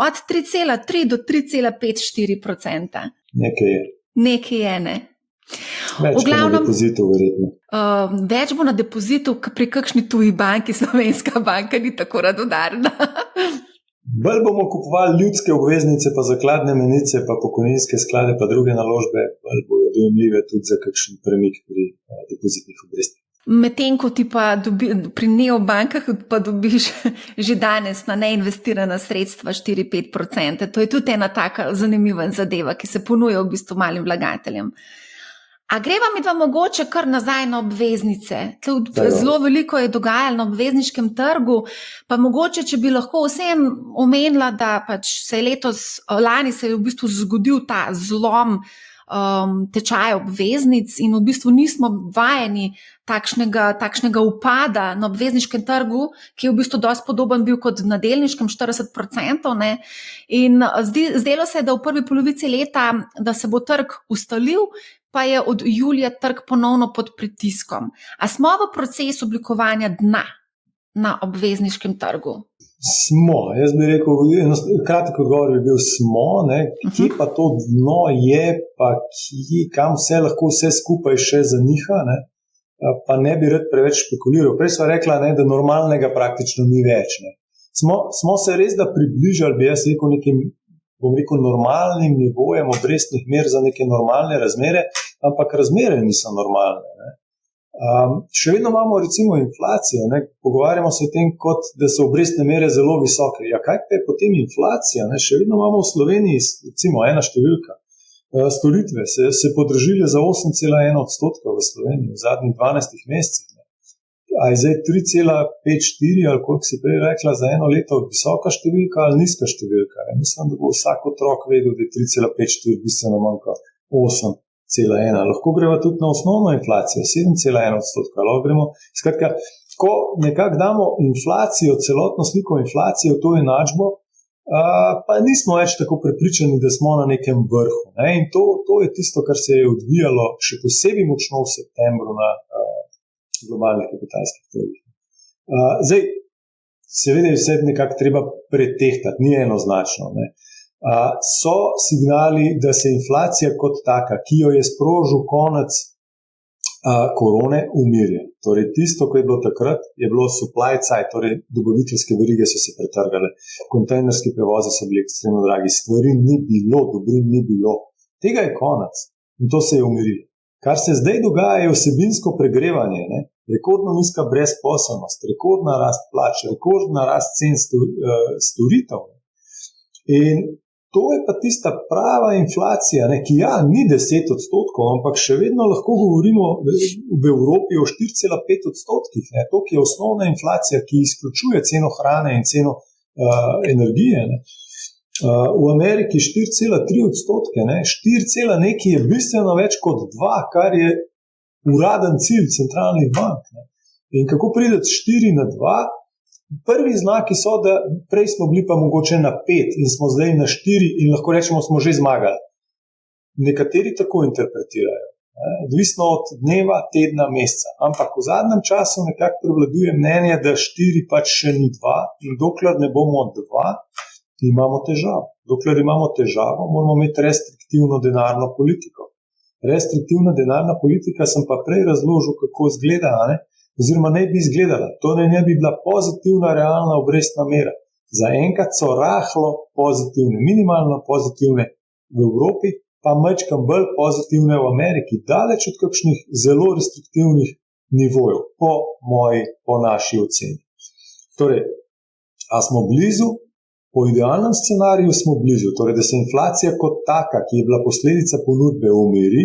od 3,3 do 3,54%. Nekaj je, ne. Več bo na depozitu, verjetno. Več bo na depozitu, pri kakšni tuji banki, slovenska banka ni tako radodarna. Bolj bomo kupovali ljudske obveznice, pa zakladne menice, pa pokojninske sklade, pa druge naložbe, bolj bojo dojemljive tudi za kakšen premik pri depozitnih obrestih. Medtem ko ti pa pri neobankah pa dobiš že danes na neinvestirana sredstva 4-5%. To je tudi ena taka zanimiva zadeva, ki se ponuja v bistvu malim vlagateljem. A greva mi dva mogoče kar nazaj na obveznice? Zelo veliko je dogajalo na obvezniškem trgu, pa mogoče, če bi lahko vsem omenila, da pač se je lani se je v bistvu zgodil ta zlom tečaja obveznic in v bistvu nismo vajeni takšnega upada na obvezniškem trgu, ki je v bistvu dosti podoben bil kot na delniškem 40%. In zdelo se je, da v prvi polovici leta, da se bo trg ustalil, pa je od julija trg ponovno pod pritiskom. A smo v procesu oblikovanja dna na obvezniškem trgu? Smo, jaz bi rekel, kratek odgovor bi bil smo, kje pa to dno je, pa kam lahko vse skupaj še zaniha, pa ne bi rad preveč špekuliral. Prej sva rekla, da normalnega praktično ni več. Smo se res da približali, bi jaz rekel, nekim, bom rekel, normalnim nivojem obrestnih mer za neke normalne razmere, ampak razmere niso normalne. Še vedno imamo recimo inflacijo, pogovarjamo se o tem, kot da so obrestne mere zelo visoke. Ja, kaj pa je potem inflacija? Še vedno imamo v Sloveniji, recimo ena številka, storitve se podražile za 8,1% v Sloveniji v zadnjih 12 mesecih. A je zdaj 3,54 ali koliko si prej rekla za eno leto visoka številka ali nizka številka? Mislim, da bo vsak otrok vedel, da je 3,54 bistveno manj kot 8,1. Lahko greva tudi na osnovno inflacijo, 7,1%. Lahko gremo, skratka, ko nekako damo inflacijo, celotno sliko inflacije v to enačbo, pa nismo več tako prepričani, da smo na nekem vrhu. In to je tisto, kar se je odvijalo še posebej močno v septembru na globalnih kapitalskih trgih. Zdaj, seveda je vse nekako treba pretehtati, ni enoznačno. So signali, da se inflacija kot taka, ki jo je sprožil konec korone, umirja. Torej, tisto, ko je bilo takrat, je bilo supply side, torej dobaviteljske verige so se pretrgale, kontejnerski prevozi so bili ekstremno dragi, stvari ni bilo, dobrin ni bilo. Tega je konec in to se je umirilo. Kar se zdaj dogaja, je vsebinsko pregrevanje, rekordno nizka brezposelnost, rekordna rast plač, rekordna rast cen storitev. In to je pa tista prava inflacija, ki ni 10%, ampak še vedno lahko govorimo v Evropi o 4,5%. To je osnovna inflacija, ki izključuje ceno hrane in ceno energije. V Ameriki 4,3%, 4, nekaj je bistveno več kot 2, kar je uraden cilj centralnih bank. In kako prideti 4 na 2? Prvi znaki so, da prej smo bili pa mogoče na 5 in smo zdaj na 4 in lahko rečemo, smo že zmagali. Nekateri tako interpretirajo, odvisno od dneva, tedna, meseca. Ampak v zadnjem času nekako prevladuje mnenje, da 4 pač še ni 2 in dokler ne bomo 2, imamo težavo. Dokler imamo težavo, moramo imeti restriktivno denarno politiko. Restriktivna denarna politika sem pa prej razložil, kako izgleda, oziroma ne bi izgledala. To ne bi bila pozitivna realna obrestna mera. Zaenkrat so rahlo pozitivne, minimalno pozitivne v Evropi, pa majčkam bolj pozitivne v Ameriki, daleč od kakšnih zelo restriktivnih nivoju, po naši oceni. Torej, a smo blizu? Po idealnem scenariju smo blizu, torej, da se inflacija kot taka, ki je bila posledica ponudbe, umiri,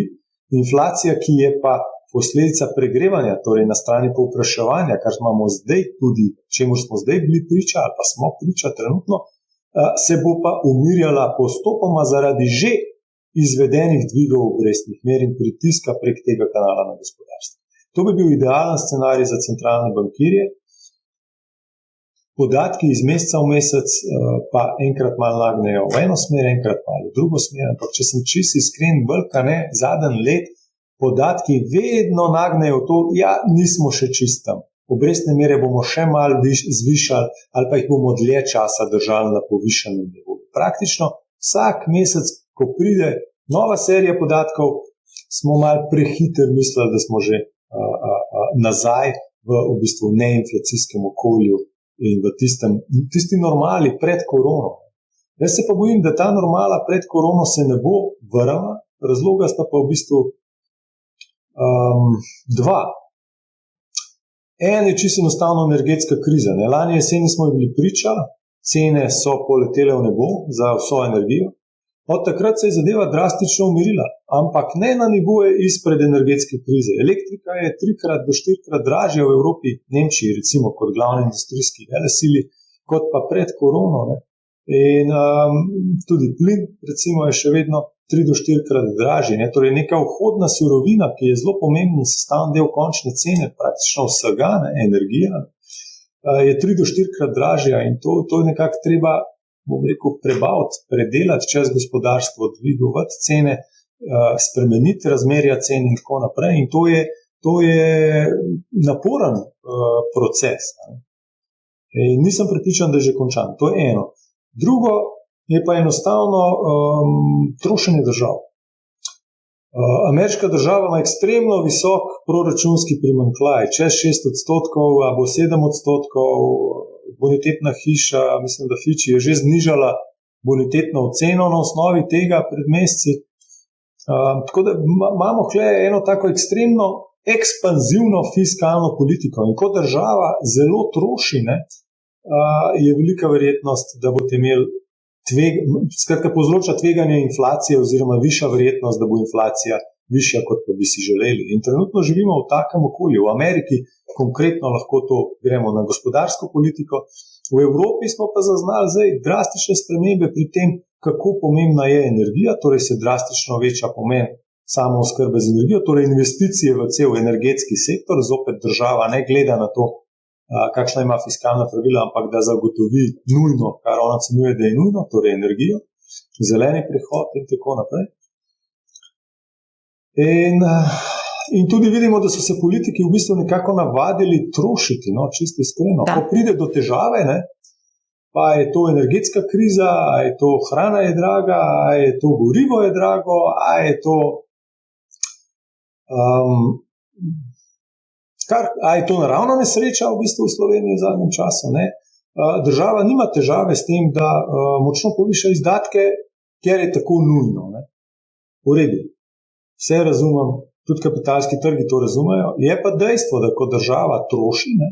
inflacija, ki je pa posledica pregrevanja, torej na strani povpraševanja, kar imamo zdaj tudi, čemu smo zdaj bili priča ali pa smo priča trenutno, se bo pa umirjala postopoma zaradi že izvedenih dvigov obrestnih mer in pritiska prek tega kanala na gospodarstvo. To bi bil idealen scenarij za centralne bankirje. Podatki iz meseca v mesec pa enkrat malo nagnejo v eno smer, enkrat malo v drugo smer, ampak če sem čisto iskren, zadnji let podatki vedno nagnejo to, ja, nismo še čist tam. Obrestne mere bomo še malo zvišali ali pa jih bomo dlje časa držali na povišanem nivoju. Praktično vsak mesec, ko pride nova serija podatkov, smo malo prehiter mislili, da smo že nazaj v bistvu neinflacijskem okolju in v tisti normali pred korono. Jaz se pa bojim, da ta normala pred korono se ne bo vrnila, razloga sta pa v bistvu dva. En je čisto enostavno energetska kriza. Lani jeseni smo bili priča, cene so poletele v nebo za vso energijo. Od takrat se je zadeva drastično umirila, ampak ne na nivoje izpred energetske krize. Elektrika je 3 do 4 dražja v Evropi, Nemčiji recimo kot glavni industrijski velesili, kot pa pred korono. Ne? In tudi plin recimo je še vedno 3 do 4 dražji. Ne? Torej neka vhodna surovina, ki je zelo pomemben sestavni del končne cene, praktično vsega, ne? Energija, je 3 do 4 dražja in to je nekako treba, bom rekel, prebaviti, predelati čez gospodarstvo, dvigovati cene, spremeniti razmerja cen in tako naprej. In to je naporen proces. Ne? In nisem prepričan, da je že končan. To je eno. Drugo je pa enostavno trošenje držav. Ameriška država ima ekstremno visok proračunski primanjkljaj, čez 6% ali bo 7%. Bonitetna hiša, mislim, da Fitch je že znižala bonitetno oceno na osnovi tega pred meseci. Tako da imamo tukaj eno tako ekstremno ekspanzivno fiskalno politiko in ko država zelo troši, ne, je velika verjetnost, da boste imeli skratka povzroča tveganje inflacije oziroma višja verjetnost, da bo inflacija višja, kot pa bi si želeli. In trenutno živimo v takem okolju. V Ameriki konkretno lahko to gremo na gospodarsko politiko. V Evropi smo pa zaznali zdaj drastične spremembe pri tem, kako pomembna je energija, torej se drastično veča pomen samooskrbe z energijo, torej investicije v cel energetski sektor, zopet država ne gleda na to, kakšna ima fiskalna pravila, ampak da zagotovi nujno, kar ona ocenjuje, da je nujno, torej energijo, zeleni prehod in tako naprej. In tudi vidimo, da so se politiki v bistvu nekako navadili trošiti, no, čisto iskreno. Ko pride do težave, ne, pa je to energetska kriza, a je to hrana je draga, a je to gorivo je drago, a je to naravna nesreča v bistvu v Sloveniji v zadnjem času. Ne. Država nima težave s tem, da močno poviša izdatke, ker je tako nujno. Ne. V redu. Vse razumem, tudi kapitalski trgi to razumejo, je pa dejstvo, da ko država troši, ne,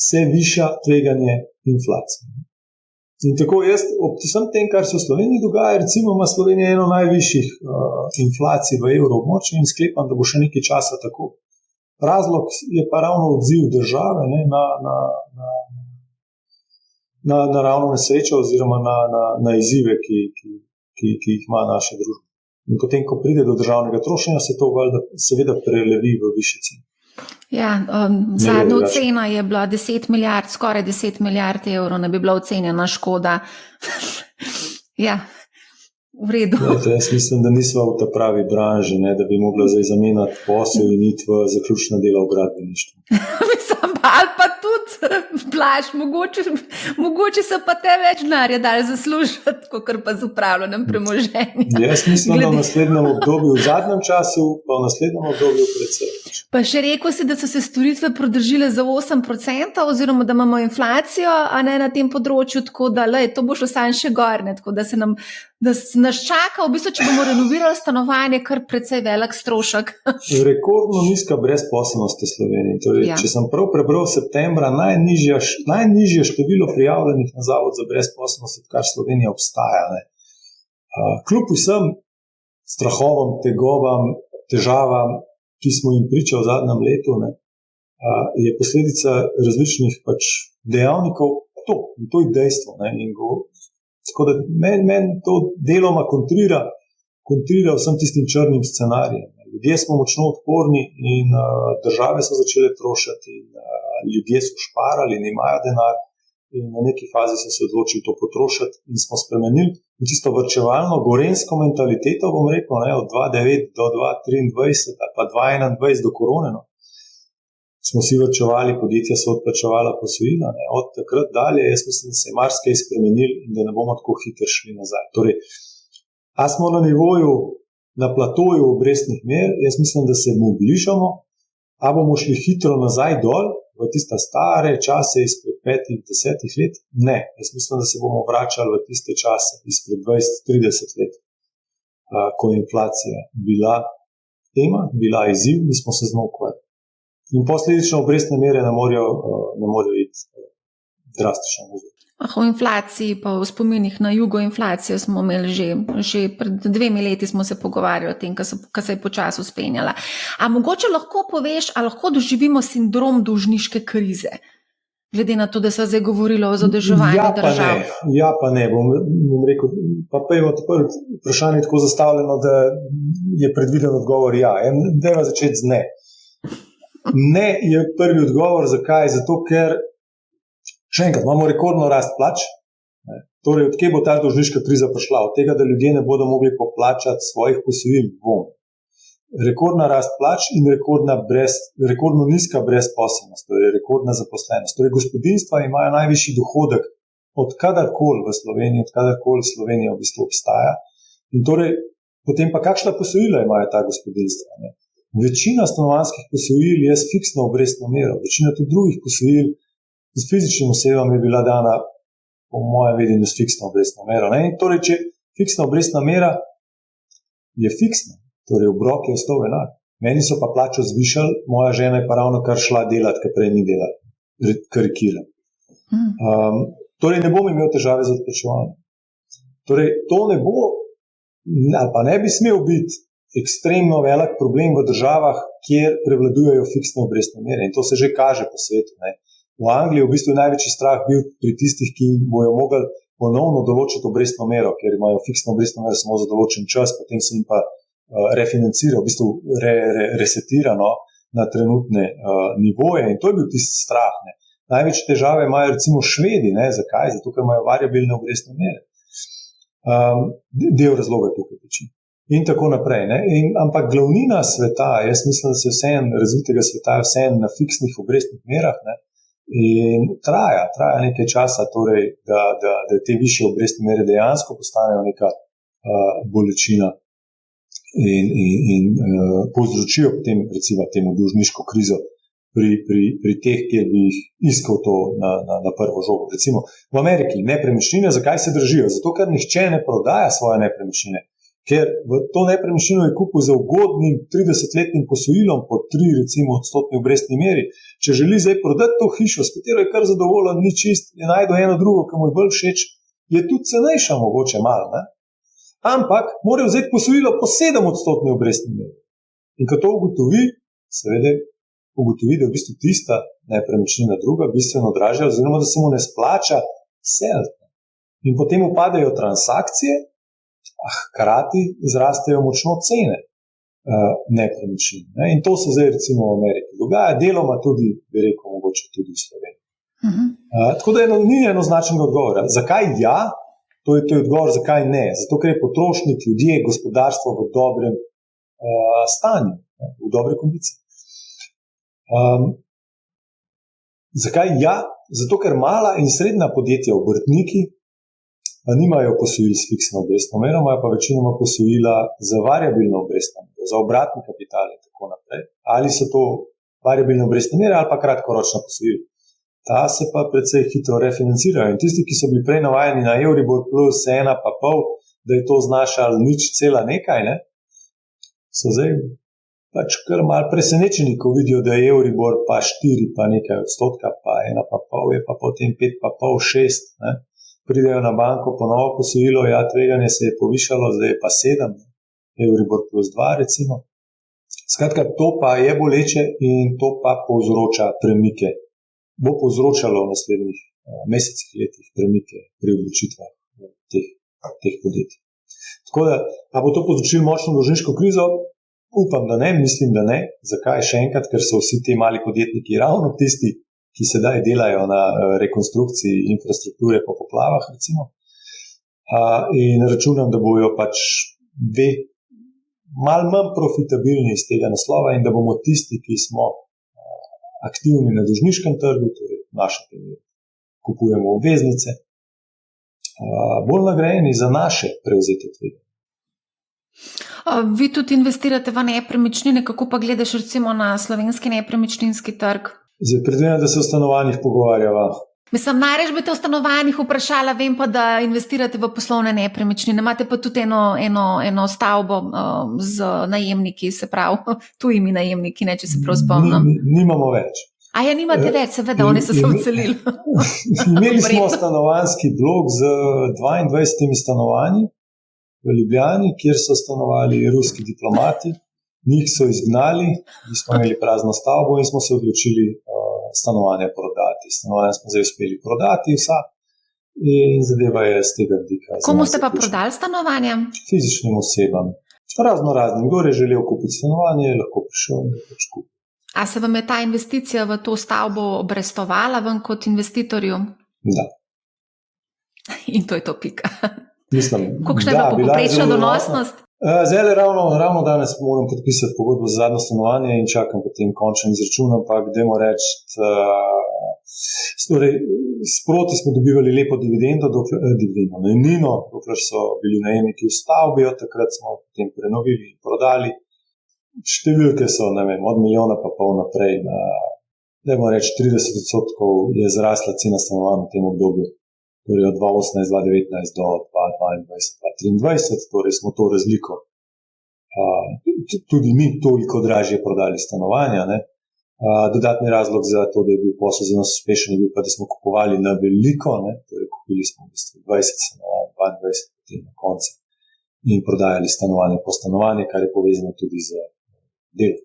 se viša tveganje inflacije. In tako jaz ob vsem tem, kar se v Sloveniji dogaja, recimo ima Slovenija eno najvišjih inflacij v evroobmočju in sklepam, da bo še nekaj časa tako. Razlog je pa ravno odziv države, ne, na naravno nesrečo oziroma na izzive, ki jih ima naša družba. In potem, ko pride do državnega trošenja, se to seveda prelevi v višje cene. Ja, zadnja ocena je bila 10 milijard, skoraj 10 milijard evrov, ne bi bila ocenjena škoda. Ja, v redu. Jaz mislim, da nismo v ta pravi branži, ne, da bi mogla zdaj zamenjati posel in iti v zaključna dela v gradbeništvu. Ali pa tudi, Blaž, mogoče se pa te več denarja dali zaslužiti, kot pa z upravljanjem premoženja. Jaz mislim, da v naslednjem obdobju, v zadnjem času, pa v naslednjem obdobju predvsem. Pa še rekel si, da so se storitve prodržile za 8%, oziroma da imamo inflacijo, a ne na tem področju, tako da to bo šlo sam še gor, ne, tako da nas čaka, v bistvu, če bomo renovirali stanovanje, kar precej velik strošek. Rekordno nizka brezposelnost v Sloveniji. Torej, če sem prav prebral septembra, najnižje število prijavljenih na Zavod za brezposelnost, odkar Slovenija obstaja. Ne. Kljub vsem strahovom, tegobam, težavam, ki smo jim priča v zadnjem letu, ne, je posledica različnih dejavnikov in to je dejstvo. Ne, tako da meni to deloma kontrira vsem tistim črnim scenarijem. Ljudje smo močno odporni in države so začele trošiti in ljudje so šparali, nimajo denar in na neki fazi so se odločili to potrošiti in smo spremenili čisto varčevalno gorenjsko mentaliteto, bom rekel, ne, od 2009 do 2023 ali pa 2021 do korone. No. Smo si varčevali, podjetja so odplačevala posojila. Ne. Od takrat dalje, jaz mislim, da se je marsikaj spremenil in da ne bomo tako hitro šli nazaj. Torej, a smo na nivoju, na platoju obrestnih mer, jaz mislim, da se mu bližamo, a bomo šli hitro nazaj dol, v tiste stare čase izpred 5-10 let? Ne, jaz mislim, da se bomo vračali v tiste čase izpred 20-30 let, ko je inflacija bila tema, bila izziv in smo se z njo ukvarjali. In posledično obrestne mere ne morejo iti drastično nazaj. O inflaciji, pa v spominih na jugoinflacijo smo imeli že pred 2 leti smo se pogovarjali o tem, ko se je počasi vzpenjala. A mogoče lahko poveš, a lahko doživimo sindrom dolžniške krize? Glede na to, da se zdaj govorilo o zadolževanju držav. Ja, pa ne. Bom rekel, pa je vprašanje tako zastavljeno, da je predviden odgovor ja. Dajva začeti z ne. Ne je prvi odgovor. Zakaj? Zato, ker še enkrat, imamo rekordno rast plač. Torej, odkje bo ta dolžniška kriza prišla? Od tega, da ljudje ne bodo mogli poplačati svojih posojil. Rekordna rast plač in rekordno nizka brezposelnost, torej rekordna zaposlenost. Torej, gospodinjstva imajo najvišji dohodek od kadarkoli v Sloveniji, od kadarkoli Slovenija v bistvu obstaja. In torej, potem pa kakšna posojila imajo ta gospodinjstva? Ne? Večina stanovanjskih posojil je s fiksno obrestno mero, večina tudi drugih posojil z fizičnim osebam je bila dana, po mojem vedenju, s fiksno obrestno mero. Ne? In torej, če fiksna obrestna mera je fiksna, torej obrok je ostal enak. Meni so pa plačo zvišali, moja žena je pa ravno kar šla delati, ker prej ni delala, karikiram. Torej, ne bom imel težave z odplačevanjem. Torej, to ne bo, ali pa ne bi smel biti ekstremno velik problem v državah, kjer prevladujejo fiksne obrestne mere. In to se že kaže po svetu. Ne? V Angliji v bistvu je največji strah bil pri tistih, ki bojo mogli ponovno določiti obrestno mero, ker imajo fiksno obrestno mero samo za določen čas, potem se jim pa refinancira, v bistvu resetirano na trenutne nivoje. In to je bil tisti strah. Ne. Največje težave imajo recimo Švedi. Ne. Zakaj? Zato, ker imajo variabilne obrestne mere. Del razloga tukaj teči. In tako naprej. Ne. Ampak glavnina sveta, jaz mislim, da se razvitega sveta je vseeno na fiksnih obrestnih merah, ne. In traja nekaj časa, torej, da te višje obrestne mere dejansko postanejo neka bolečina in povzročijo potem recimo temu dolžniško krizo pri teh, kjer bi jih iskal to na prvo žogo. Recimo v Ameriki nepremičnine, zakaj se držijo? Zato, ker nihče ne prodaja svoje nepremičnine. Ker to nepremičnino je kupil za ugodnim 30-letnim posojilom po 3% obrestni meri. Če želi zdaj prodati to hišo, s katero je kar zadovoljen, ni čist, je najdo eno drugo, ki mu je bolj všeč, je tudi cenejša mogoče malo. Ne? Ampak mora vzeti posojilo po 7% obrestni meri. In ko to ugotovi, seveda ugotovi, da je v bistvu tista nepremičnina druga bistveno dražja, oziroma da se mu ne splača seliti. In potem upadajo transakcije, a hkrati zrastejo močno cene nepremičnin. Ne? In to se zdaj recimo v Ameriki dogaja, deloma tudi, bi rekel, mogoče tudi v Sloveniji. Tako da ni enoznačnega odgovora. Zakaj ja? To je odgovor, zakaj ne? Zato, ker je potrošnik, ljudje, gospodarstvo v dobrem stanju, ne? V dobre kondiciji. Zakaj ja? Zato, ker mala in srednja podjetja, obrtniki, nimajo posojil s fiksno obrestno mero, imajo pa večinoma posojila za variabilno obrestno mero, za obratni kapital in tako naprej, ali so to variabilne obrestne mere ali pa kratkoročna posojila. Ta se pa precej hitro refinancirajo. In tisti, ki so bili prej navajeni na Euribor plus 1,5, da je to znašalo 0,nekaj, ne, so zdaj pač kar malo presenečeni, ko vidijo, da je Euribor pa 4 pa nekaj odstotka, pa 1,5 je pa potem 5,5, 6. Ne. Pridejo na banko po novo posojilo, ja, tveganje se je povišalo, zdaj je pa 7, Euribor plus 2 recimo. Skratka, to pa je boleče in to pa povzroča premike. Bo povzročalo v naslednjih mesecih, letih premike pri odločitvah teh podjetij. Tako da, pa bo to povzročilo močno dolžniško krizo? Upam, da ne, mislim, da ne. Zakaj? Še enkrat, ker so vsi ti mali podjetniki ravno tisti, ki sedaj delajo na rekonstrukciji infrastrukture po poplavah, recimo. In računam, da bojo pač malo manj profitabilni iz tega naslova in da bomo tisti, ki smo aktivni na dolžniškem trgu, torej v našem primeru kupujemo obveznice, bolj nagrajeni za naše prevzete tveganje. Vi tudi investirate v nepremičnine, kako pa gledaš recimo na slovenski nepremičninski trg? Zdaj, predvidevam, da se o stanovanjih pogovarjava. Mislim, najreč bi te o stanovanjih vprašala, vem pa, da investirate v poslovne nepremičnine. Imate pa tudi eno stavbo z najemniki, se pravi, tujimi najemniki, ne, če se prav spomnim. Nimamo več. A ja, nimate več, seveda, oni so se odselili. Imeli smo stanovanjski blok z 22 stanovanji v Ljubljani, kjer so stanovali ruski diplomati. Njih so izgnali, mi smo imeli prazno stavbo in smo se odločili stanovanja prodati. Stanovanja smo zdaj uspeli prodati vsa in zadeva je z tega vidika. Komu ste pa prodali stanovanja? Fizičnim osebam. Raznim. Kdor je želel kupiti stanovanje, je lahko prišel in pač kupil. A se vam je ta investicija v to stavbo obrestovala ven kot investitorju? Da. In to je to pika. Mislim, kolikšna je pa povprečna donosnost? Zdaj ravno danes moram podpisati pogodbo za zadnjo stanovanje in čakam potem končen izračun, ampak dajmo reči, sproti smo dobivali lepo dividendo, najemnino, dokler so bili najemniki v stavbi, takrat smo potem prenovili in prodali. Številke so, ne vem, od 1,5 milijona naprej, dajmo reči 30% je zrasla cena stanovanj v tem obdobju. Torej od 2018, 2019 do 2022, 2023, torej smo to razliko tudi mi toliko dražje prodali stanovanja. Ne. Dodatni razlog za to, da je bil posel za nas uspešen, je bil pa, da smo kupovali na veliko, ne. Torej kupili smo v bistvu 20 stanovanj, 22 potem na koncu in prodajali stanovanje po stanovanje, kar je povezano tudi z delom.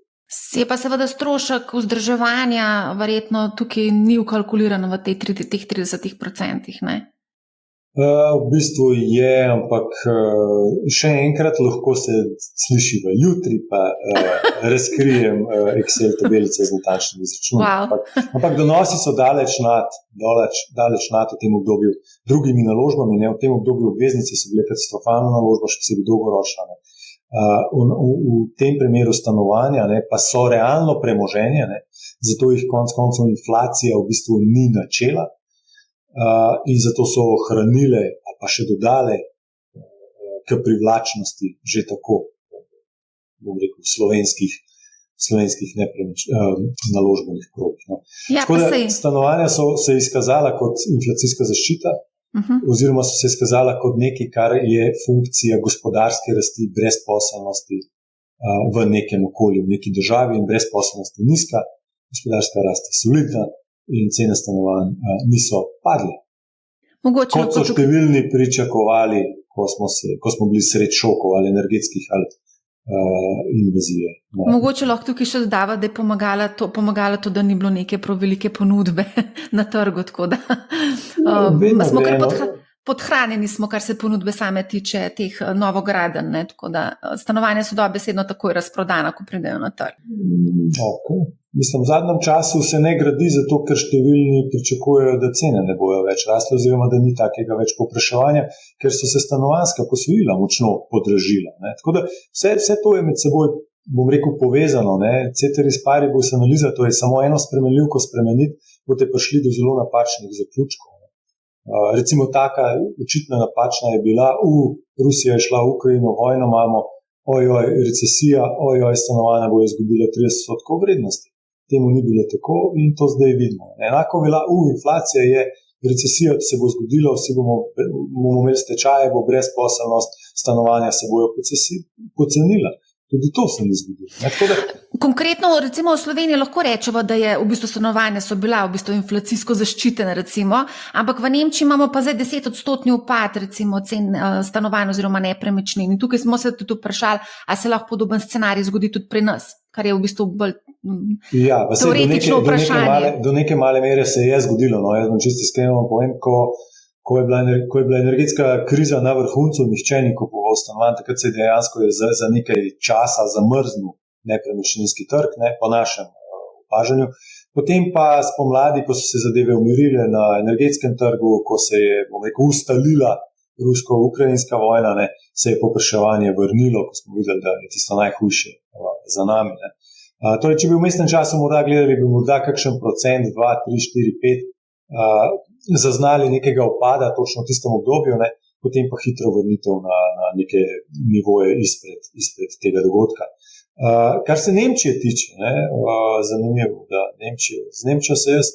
Je pa seveda strošek vzdrževanja verjetno tukaj ni vkalkuliran v teh 30%, ne? V bistvu je, ampak še enkrat lahko se sliši v jutri, pa razkrijem Excel tabelice z natančnim izračunom. Wow. Ampak donosi so daleč nad v tem obdobju drugimi naložbami. Ne? V tem obdobju obveznice so bile katastrofalna naložba, še posebej dolgoročna. Ne? V tem primeru stanovanja, ne, pa so realno premoženje, ne, zato jih konec koncev inflacija v bistvu ni načela in zato so ohranile, pa še dodale k privlačnosti že tako, bom rekel, slovenskih naložbenih krogih. No. Ja, tako da stanovanja so se izkazala kot inflacijska zaščita, oziroma so se izkazala kot nekaj, kar je funkcija gospodarske rasti, brezposelnosti v nekem okolju, v neki državi in brezposelnost je nizka, gospodarska rast je solidna in cene stanovanj niso padle. Kot so številni pričakovali, ko smo bili sredi šokov ali energetskih ali invazije. No. Mogoče lahko tukaj še dodava, da je pomagalo to, da ni bilo neke prav velike ponudbe na trgu, tako da smo kar podhranjeni smo, kar se ponudbe same tiče teh novogradenj, ne, tako da stanovanja so dobesedno takoj razprodana, ko pridejo na trg. Okay. Mislim, v zadnjem času se ne gradi zato, ker številni pričakujejo, da cene ne bojo več rasle oziroma da ni takega več povpraševanja, ker so se stanovanjska posojila močno podražila. Ne. Tako da vse to je med seboj, bom rekel, povezano. Ne. Ceteris paribus analiza, to je samo eno spremenljivko spremeniti, boste prišli do zelo napačnih zaključkov. Recimo taka očitna napačna je bila, Rusija je šla v Ukrajino, vojno imamo, recesija, stanovanja bojo izgubila 30% vrednosti. Temu ni bilo tako in to zdaj vidimo. Enako velja, inflacija je, recesija se bo zgodila, vsi bomo imeli stečaje, bo brezposelnost, stanovanja se bojo pocenila. Tudi to se ni zgodilo. Konkretno, recimo v Sloveniji lahko rečemo, da je v bistvu stanovanja so bila v bistvu inflacijsko zaščitena, recimo, ampak v Nemčiji imamo pa zdaj 10% upad, recimo, cen stanovanj oziroma nepremičnin. In tukaj smo se tudi vprašali, a se lahko podoben scenarij zgodi tudi pri nas, kar je v bistvu bolj teoretično vprašanje. Do neke male mere se je zgodilo. Jaz bom čisto iskreno povem, ko je bila energetska kriza na vrhuncu, nihče ni kupoval stanovanj, takrat se je dejansko za nekaj časa zamrznil nepremičninski trg, po našem opažanju. Potem pa spomladi, ko so se zadeve umirile na energetskem trgu, ko se je, ustalila rusko-ukrajinska vojna, se je povpraševanje vrnilo, ko smo videli, da je tisto najhujše za nami. Torej, če bi v mestnem času morda gledali, bi morda kakšen procent, 2, 3, 4, 5 zaznali nekega upada točno v tistem obdobju, potem pa hitro vrnitev na neke nivoje izpred tega dogodka. Kar se Nemčije tiče, zanimivo, da z Nemčijo se jaz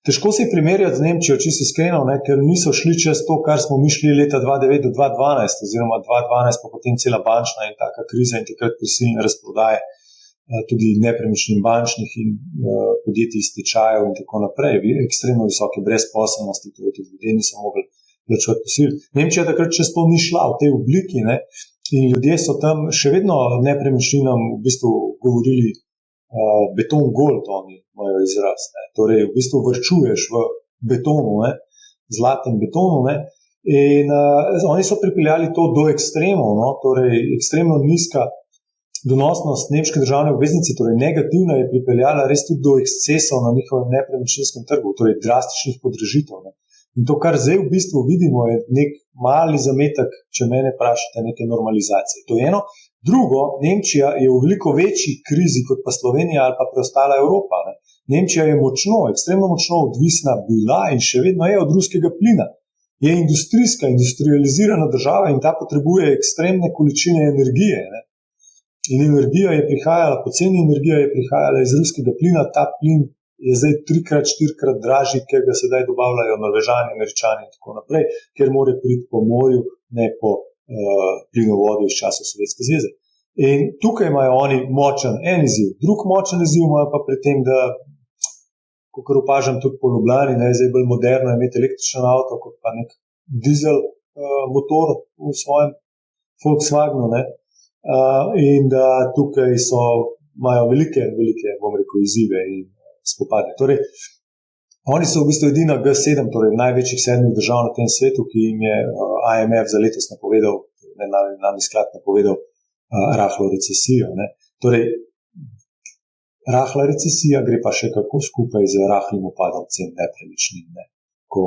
težko se primerjati z Nemčijo, čisto iskreno, ker niso šli čez to, kar smo mi šli leta 2009 do 2012, oziroma 2012 pa potem cela bančna in taka kriza in takrat prisilne razprodaje tudi nepremičnin bančnih in podjetij stečajev in tako naprej. Ekstremno visoke brezposelnosti, tudi ljudje niso mogli plačevati posil. Nemčija takrat čez to ni šla v tej obliki, in ljudje so tam še vedno nepremičninam v bistvu govorili beton gold, oni imajo izraz. Torej, v bistvu vrčuješ v betonu, zlatem betonu, in oni so pripeljali to do ekstremov, torej ekstremno nizka donosnost nemške državne obveznice, torej negativna, je pripeljala res tudi do ekscesov na njihovem nepremičninskem trgu, torej drastičnih podražitev. In to, kar zdaj v bistvu vidimo, je nek mali zametek, če mene vprašate, neke normalizacije. To je eno. Drugo, Nemčija je v veliko večji krizi kot pa Slovenija ali pa preostala Evropa. Nemčija je močno, ekstremno močno odvisna bila in še vedno je od ruskega plina. Je industrijska, industrializirana država in ta potrebuje ekstremne količine energije. In energija je prihajala, poceni energija je prihajala iz ruskega plina, ta plin je zdaj 3-krat, 4-krat dražji, ker ga sedaj dobavljajo Norvežani, Američani in tako naprej, ker mora priti po morju, ne po plinovodu iz časov Sovjetske zveze. In tukaj imajo oni močen en izziv. Drug močen izziv imajo pa pri tem, da, kakor opažam tudi po Ljubljani, je zdaj bolj moderno imeti električen avto, kot pa nek dizel motor v svojem Volkswagenu, in da tukaj imajo velike, bom rekel, izzive in spopade. Torej, oni so v bistvu edina G7, torej največjih 7 držav na tem svetu, ki jim je IMF za letos napovedal, mednarodni sklad napovedal rahlo recesijo. Torej, rahla recesija gre pa še kako skupaj z rahlim upadom cen nepremičnin, ko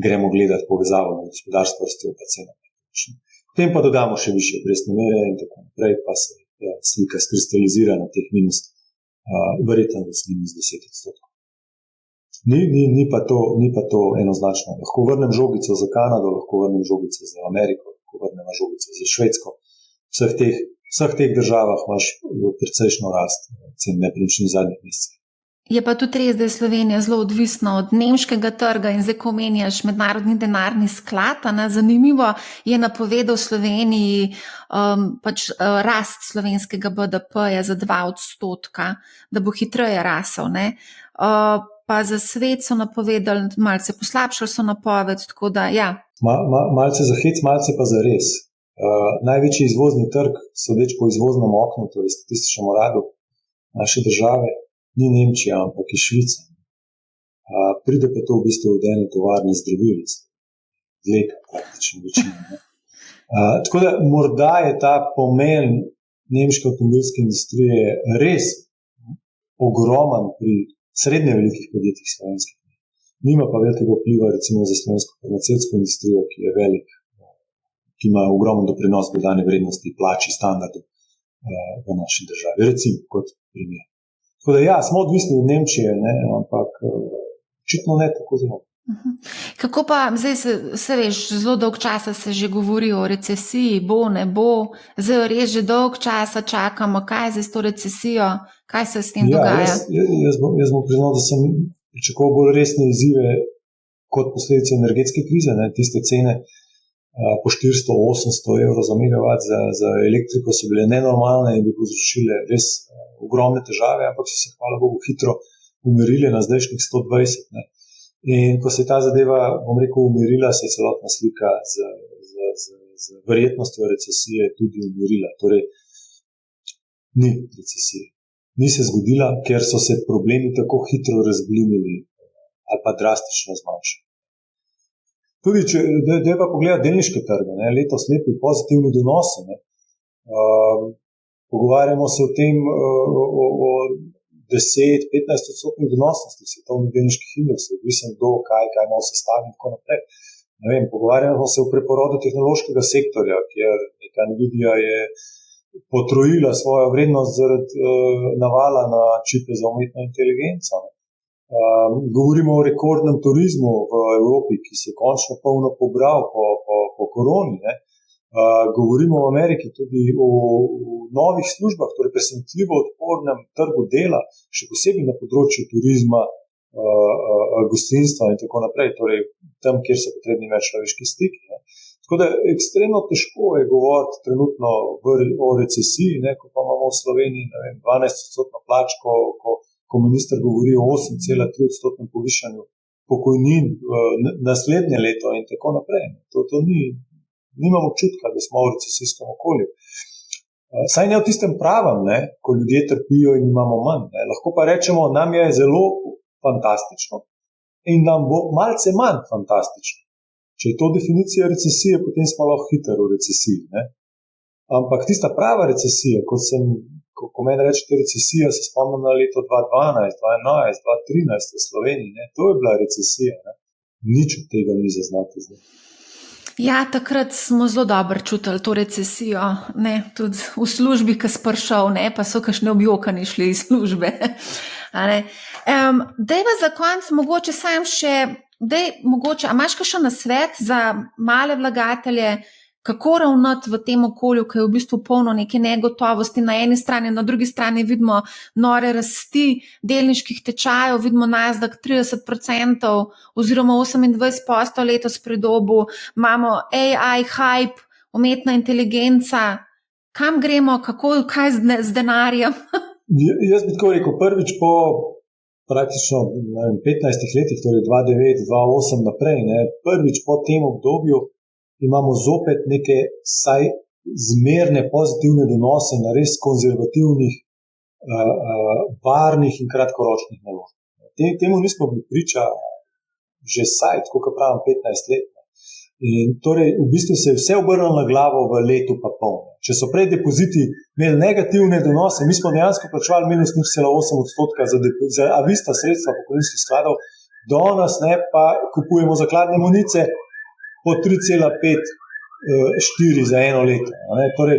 gremo gledati povezavo med gospodarstvom in pa cenami nepremičnin. Potem pa dodamo še višje obrestne mere in tako naprej, pa se slika skristalizira na teh verjetno minus 10%. Ni pa to enoznačno. Lahko vrnem žogico za Kanado, lahko vrnem žogico za Ameriko, lahko vrnem žogico za Švedsko. V vseh teh državah imaš precejšno rast cen nepremičnin v zadnjih mesecih. Je pa tudi res, da je Slovenija zelo odvisna od nemškega trga in zdaj, ko omenjaš mednarodni denarni sklad, zanimivo je napovedal Sloveniji rast slovenskega BDP-ja za 2%, da bo hitreje rasel. Pa za svet so napovedali, malce poslabšali so napoved, tako da ja. Malce za hec, malce pa za res. Največji izvozni trg, sodeč po izvoznem oknu, torej statističnem uradu naše države, ni Nemčija, ampak je Švica. Pride pa to v bistvu od ene tovarne zdravil, Leka praktično večina. Tako da morda je ta pomen nemške avtomobilske industrije res ogroman pri srednje velikih podjetjih slovenskih. Nima pa velikega vpliva recimo za slovensko farmacevtsko industrijo, ki je velik, ki ima ogromen doprinos dodane vrednosti, plači, standardu v naši državi. Recimo kot primer. Tako da ja, smo odvisni od Nemčije, ampak očitno ne tako zelo. Kako pa, zdaj se veš, zelo dolg časa se že govori o recesiji, bo, ne bo, zdaj res že dolg časa čakamo, kaj je zdaj s to recesijo, kaj se s tem dogaja? Jaz bom priznal, da sem pričakoval bolj resne izzive kot posledice energetske krize, ne, tiste cene po 400-800 evrov za megavat za elektriko so bile nenormalne in bi povzročile res ogromne težave, ampak so se hvala Bogu hitro umirile na zdajšnjih 120, ne. In ko se je ta zadeva, bom rekel, umirila, se je celotna slika z verjetnostjo recesije tudi umirila. Torej, ni recesije. Ni se zgodila, ker so se problemi tako hitro razblinili ali pa drastično zmanjšali. Tudi, da pa pogleda delniške trge, ne, letos lepi pozitivni donosi, ne. Pogovarjamo se o tem, o 10-15% donosnosti svetovnih delniških indeksov, odvisno kdo, kaj ima v sestavi in tako naprej. Ne vem, pogovarjamo se o preporodu tehnološkega sektorja, kjer neka Nvidia je potrojila svojo vrednost zaradi navala na čipe za umetno inteligenco. Govorimo o rekordnem turizmu v Evropi, ki se je končno polno pobral po koroni, ne. Govorimo v Ameriki tudi o novih službah, torej presenetljivo odpornem trgu dela, še posebej na področju turizma, gostinstva in tako naprej, torej tam, kjer so potrebni več človeški stiki. Ne. Tako da ekstremno težko je govoriti trenutno o recesiji, ne, ko pa imamo v Sloveniji 12% plač, ko minister govori o 8,3% povišanju pokojnin naslednje leto in tako naprej. To nimamo občutka, da smo v recesijskem okolju. Saj ne v tistem pravem, ne, ko ljudje trpijo in imamo manj. Ne. Lahko pa rečemo, nam je zelo fantastično in nam bo malce manj fantastično. Če je to definicija recesije, potem smo lahko hitro v recesiji. Ne. Ampak tista prava recesija, ko meni rečete recesija, se spomnim na leto 2012, 2011, 2013 v Sloveniji, ne. To je bila recesija. Ne. Nič od tega ni zaznati zdaj. Ja, takrat smo zelo dobro čutili to recesijo, ne, tudi v službi, ki si prišel, ne, pa so kakšne objokani šli iz službe. Dajva za konec mogoče sam še, a imaš kakšen nasvet za male vlagatelje, kako ravnati v tem okolju, ki je v bistvu polno neke negotovosti na eni strani, na drugi strani vidimo nore rasti delniških tečajev, vidimo Nasdaq 30% oziroma 28% letos predobu, imamo AI hype, umetna inteligenca, kam gremo, kaj z denarjem? Jaz bi tako rekel, prvič po praktično 15 letih, torej 2009, 2008 naprej, ne, prvič po tem obdobju imamo zopet neke saj zmerne pozitivne donose na res konzervativnih, varnih in kratkoročnih naložb. Temu nismo bili priča že saj, tako kot pravim, 15 let. In torej v bistvu se je vse obrnilo na glavo v letu pa pol. Če so prej depoziti imeli negativne donose, mi smo dejansko plačevali minus 0,8% za avista sredstva pokojninskih skladov, danes ne pa kupujemo zakladne munice po 3,5-4 za eno leto. Torej,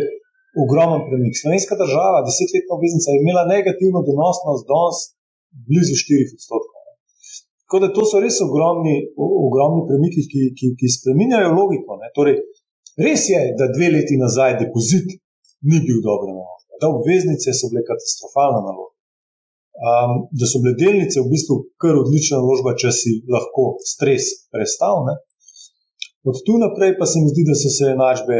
ogromen premik. Slovenska država, 10-letna obveznica, je imela negativno donosnost danes blizu 4%. Tako da to so res ogromni premiki, ki spreminjajo logiko. Ne. Torej, res je, da 2 leti nazaj depozit ni bil dobra naložba, da obveznice so bile katastrofalna naložba, da so bile delnice v bistvu kar odlična naložba, če si lahko stres prestal. Ne. Od tu naprej pa se mi zdi, da so se enačbe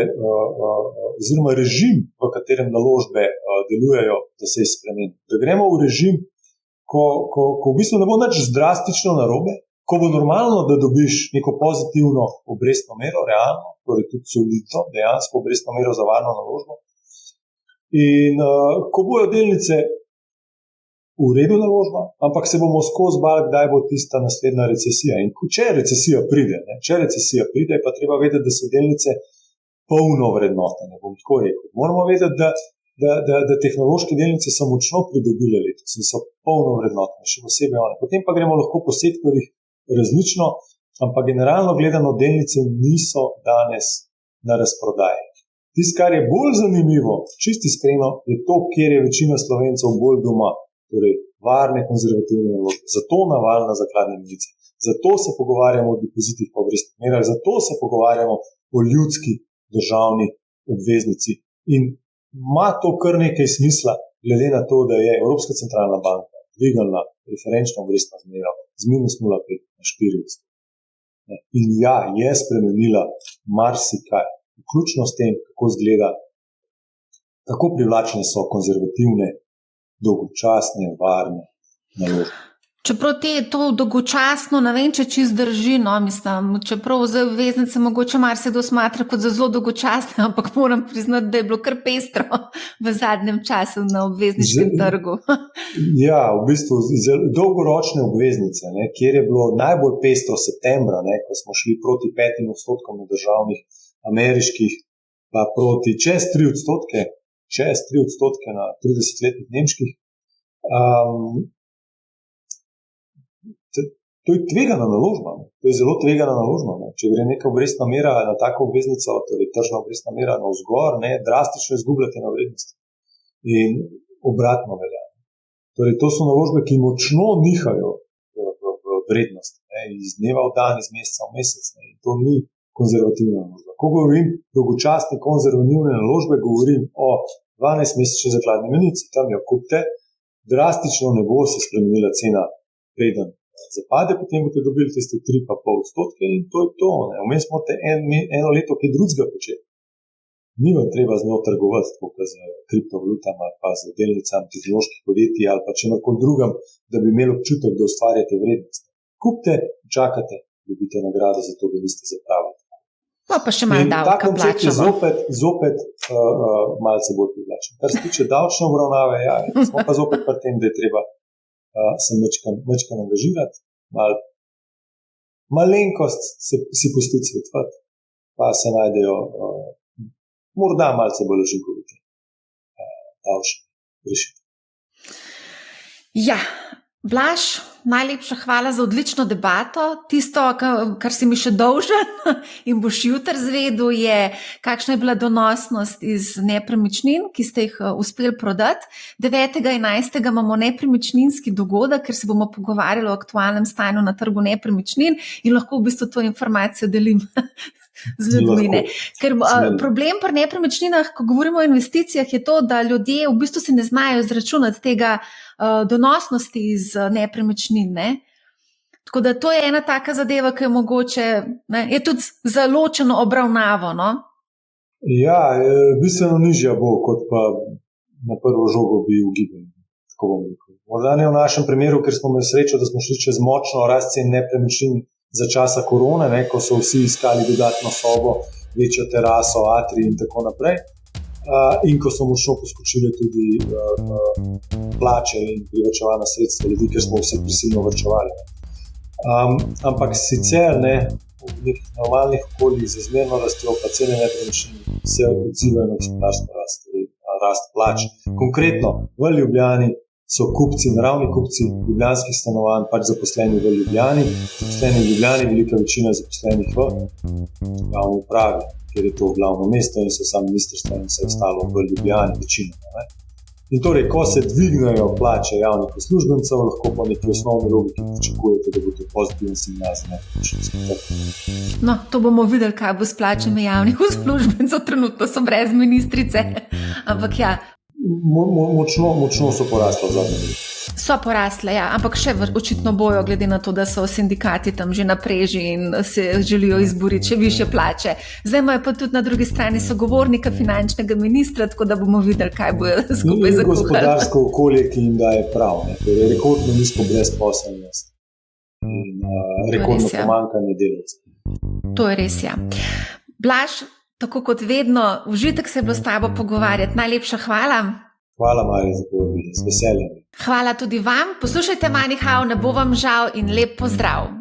oziroma režim, v katerem naložbe delujejo, da se je spremenil. Da gremo v režim, ko v bistvu ne bo nič drastično narobe, ko bo normalno, da dobiš neko pozitivno obrestno mero, realno, torej tudi solidno, dejansko obrestno mero za varno naložbo. In ko bojo delnice v redu naložba, ampak se bomo skozi bali, kdaj bo tista naslednja recesija. In če recesija pride, je pa treba vedeti, da so delnice polno vrednotene, bom tako rekel. Moramo vedeti, da tehnološke delnice so močno pridobile letos in so polno vrednotene, še posebej one. Potem pa gremo lahko po sektorjih različno, ampak generalno gledano delnice niso danes na razprodaji. Tisto, kar je bolj zanimivo, čisto iskreno, je to, kjer je večina Slovencev bolj doma. Torej, varne, konzervativne naložbe. Zato naval na zakladne munice. Zato se pogovarjamo o depozitih pa obrestnih merah, zato se pogovarjamo o ljudski državni obveznici. In ima to kar nekaj smisla, glede na to, da je Evropska centralna banka dvignila referenčno obrestno mero z minus 0,5 na 4%. In ja, je spremenila marsikaj, vključno s tem, kako izgleda, kako privlačne so konzervativne, dolgočasne, varne naložbe. Čeprav to dolgočasno, ne vem, če čist drži, no, mislim, čeprav za obveznice mogoče marsikdo smatra kot za zelo dolgočasne, ampak moram priznati, da je bilo kar pestro v zadnjem času na obvezniškem trgu. Ja, v bistvu dolgoročne obveznice, kjer je bilo najbolj pestro septembra, ko smo šli proti 5% na državnih ameriških, pa proti čez 3% na 30-letnih nemških. To je tvegana naložba. To je zelo tvegana naložba. Če gre neka obrestna mera na tako obveznico, torej tržna obrestna mera navzgor, drastično izgubljate na vrednosti. In obratno velja. Torej, to so naložbe, ki močno nihajo v vrednosti. Iz dneva v dan, iz meseca v mesec. In to ni konzervativna naložba. Ko govorim dolgočasne konzervativne naložbe, govorim o 12-mesečni zakladni menici. Tam jo kupite, drastično ne bo se spremenila cena preden zapade, potem boste dobili tiste 3,5% in to je to. Vmes smo te eno leto kaj drugega počeli. Ni vam treba z njo trgovati, tako z kriptovalutami ali pa z delnicami tehnoloških podjetij ali pa čemkoli drugem, da bi imeli občutek, da ustvarjate vrednost. Kupite, čakate, dobite nagrado za to, da niste zapravili. Pa še malo davka plačamo. Zopet malce bolj privlačen. Kar se tiče davčne obravnave, ja, smo pa zopet pri tem, da je treba se mečkan angažirati, malenkost si pustiti svetovati, pa se najdejo morda malce bolj učinkovite davčne rešitve. Ja, Blaž, najlepša hvala za odlično debato. Tisto, kar si mi še dolžen in boš jutri zvedel, je, kakšna je bila donosnost iz nepremičnin, ki ste jih uspeli prodati. 9.11. imamo nepremičninski dogodek, ker se bomo pogovarjali o aktualnem stanju na trgu nepremičnin in lahko v bistvu to informacijo delim z ljudmi. Ker problem pri nepremičninah, ko govorimo o investicijah, je to, da ljudje v bistvu se ne znajo izračunati tega donosnosti iz nepremičnin. Tako da to je ena taka zadeva, ki je mogoče, je tudi za ločeno obravnavo. No? Ja, bistveno nižja bo, kot pa na prvo žogo bi ugibali. Tako bom rekel. Morda ne v našem primeru, ker smo imeli srečo, da smo šli čez močno rast cen nepremičnin za časa korone, ko so vsi iskali dodatno sobo, večjo teraso, atrij in tako naprej. In ko so močno poskočili tudi plače in privarčevana sredstva ljudi, ker smo vsi prisilno varčevali. Ampak sicer v nekih normalnih okoljih z zmerno rastjo pa cene nepremičnin se odzivajo na gospodarsko rast plač. Konkretno v Ljubljani so kupci, naravni kupci ljubljanskih stanovanj, pač zaposleni v Ljubljani. Zaposleni v Ljubljani, velika večina zaposlenih v javni upravi, ker je to glavno mesto in so samo ministrstva in vse ostalo v Ljubljani večino. In torej, ko se dvignajo plače javnih uslužbencev, lahko po neki osnovni logiki pričakujete, da bo to pozitiven signal za nepremičninski trg. No, to bomo videli, kaj bo s plačami javnih uslužbencev. Trenutno so brez ministrice, ampak ja. Močno so porasle v zadnjem letu. So porasle, ja, ampak še očitno bojo, glede na to, da so sindikati tam že na preži in se želijo izboriti še višje plače. Zdaj imajo pa tudi na drugi strani sogovornika finančnega ministra, tako da bomo videli, kaj bojo skupaj zakuhali. Gospodarsko okolje, ki jim daje prav, torej rekordno nizko brezposelnost in rekordno pomanjkanje delavcev. To je res, ja. Blaž, tako kot vedno, užitek se je bilo s tabo pogovarjati. Najlepša hvala. Hvala, Marija, za povabilo. Z veseljem. Hvala tudi vam. Poslušajte Money How, ne bo vam žal in lep pozdrav.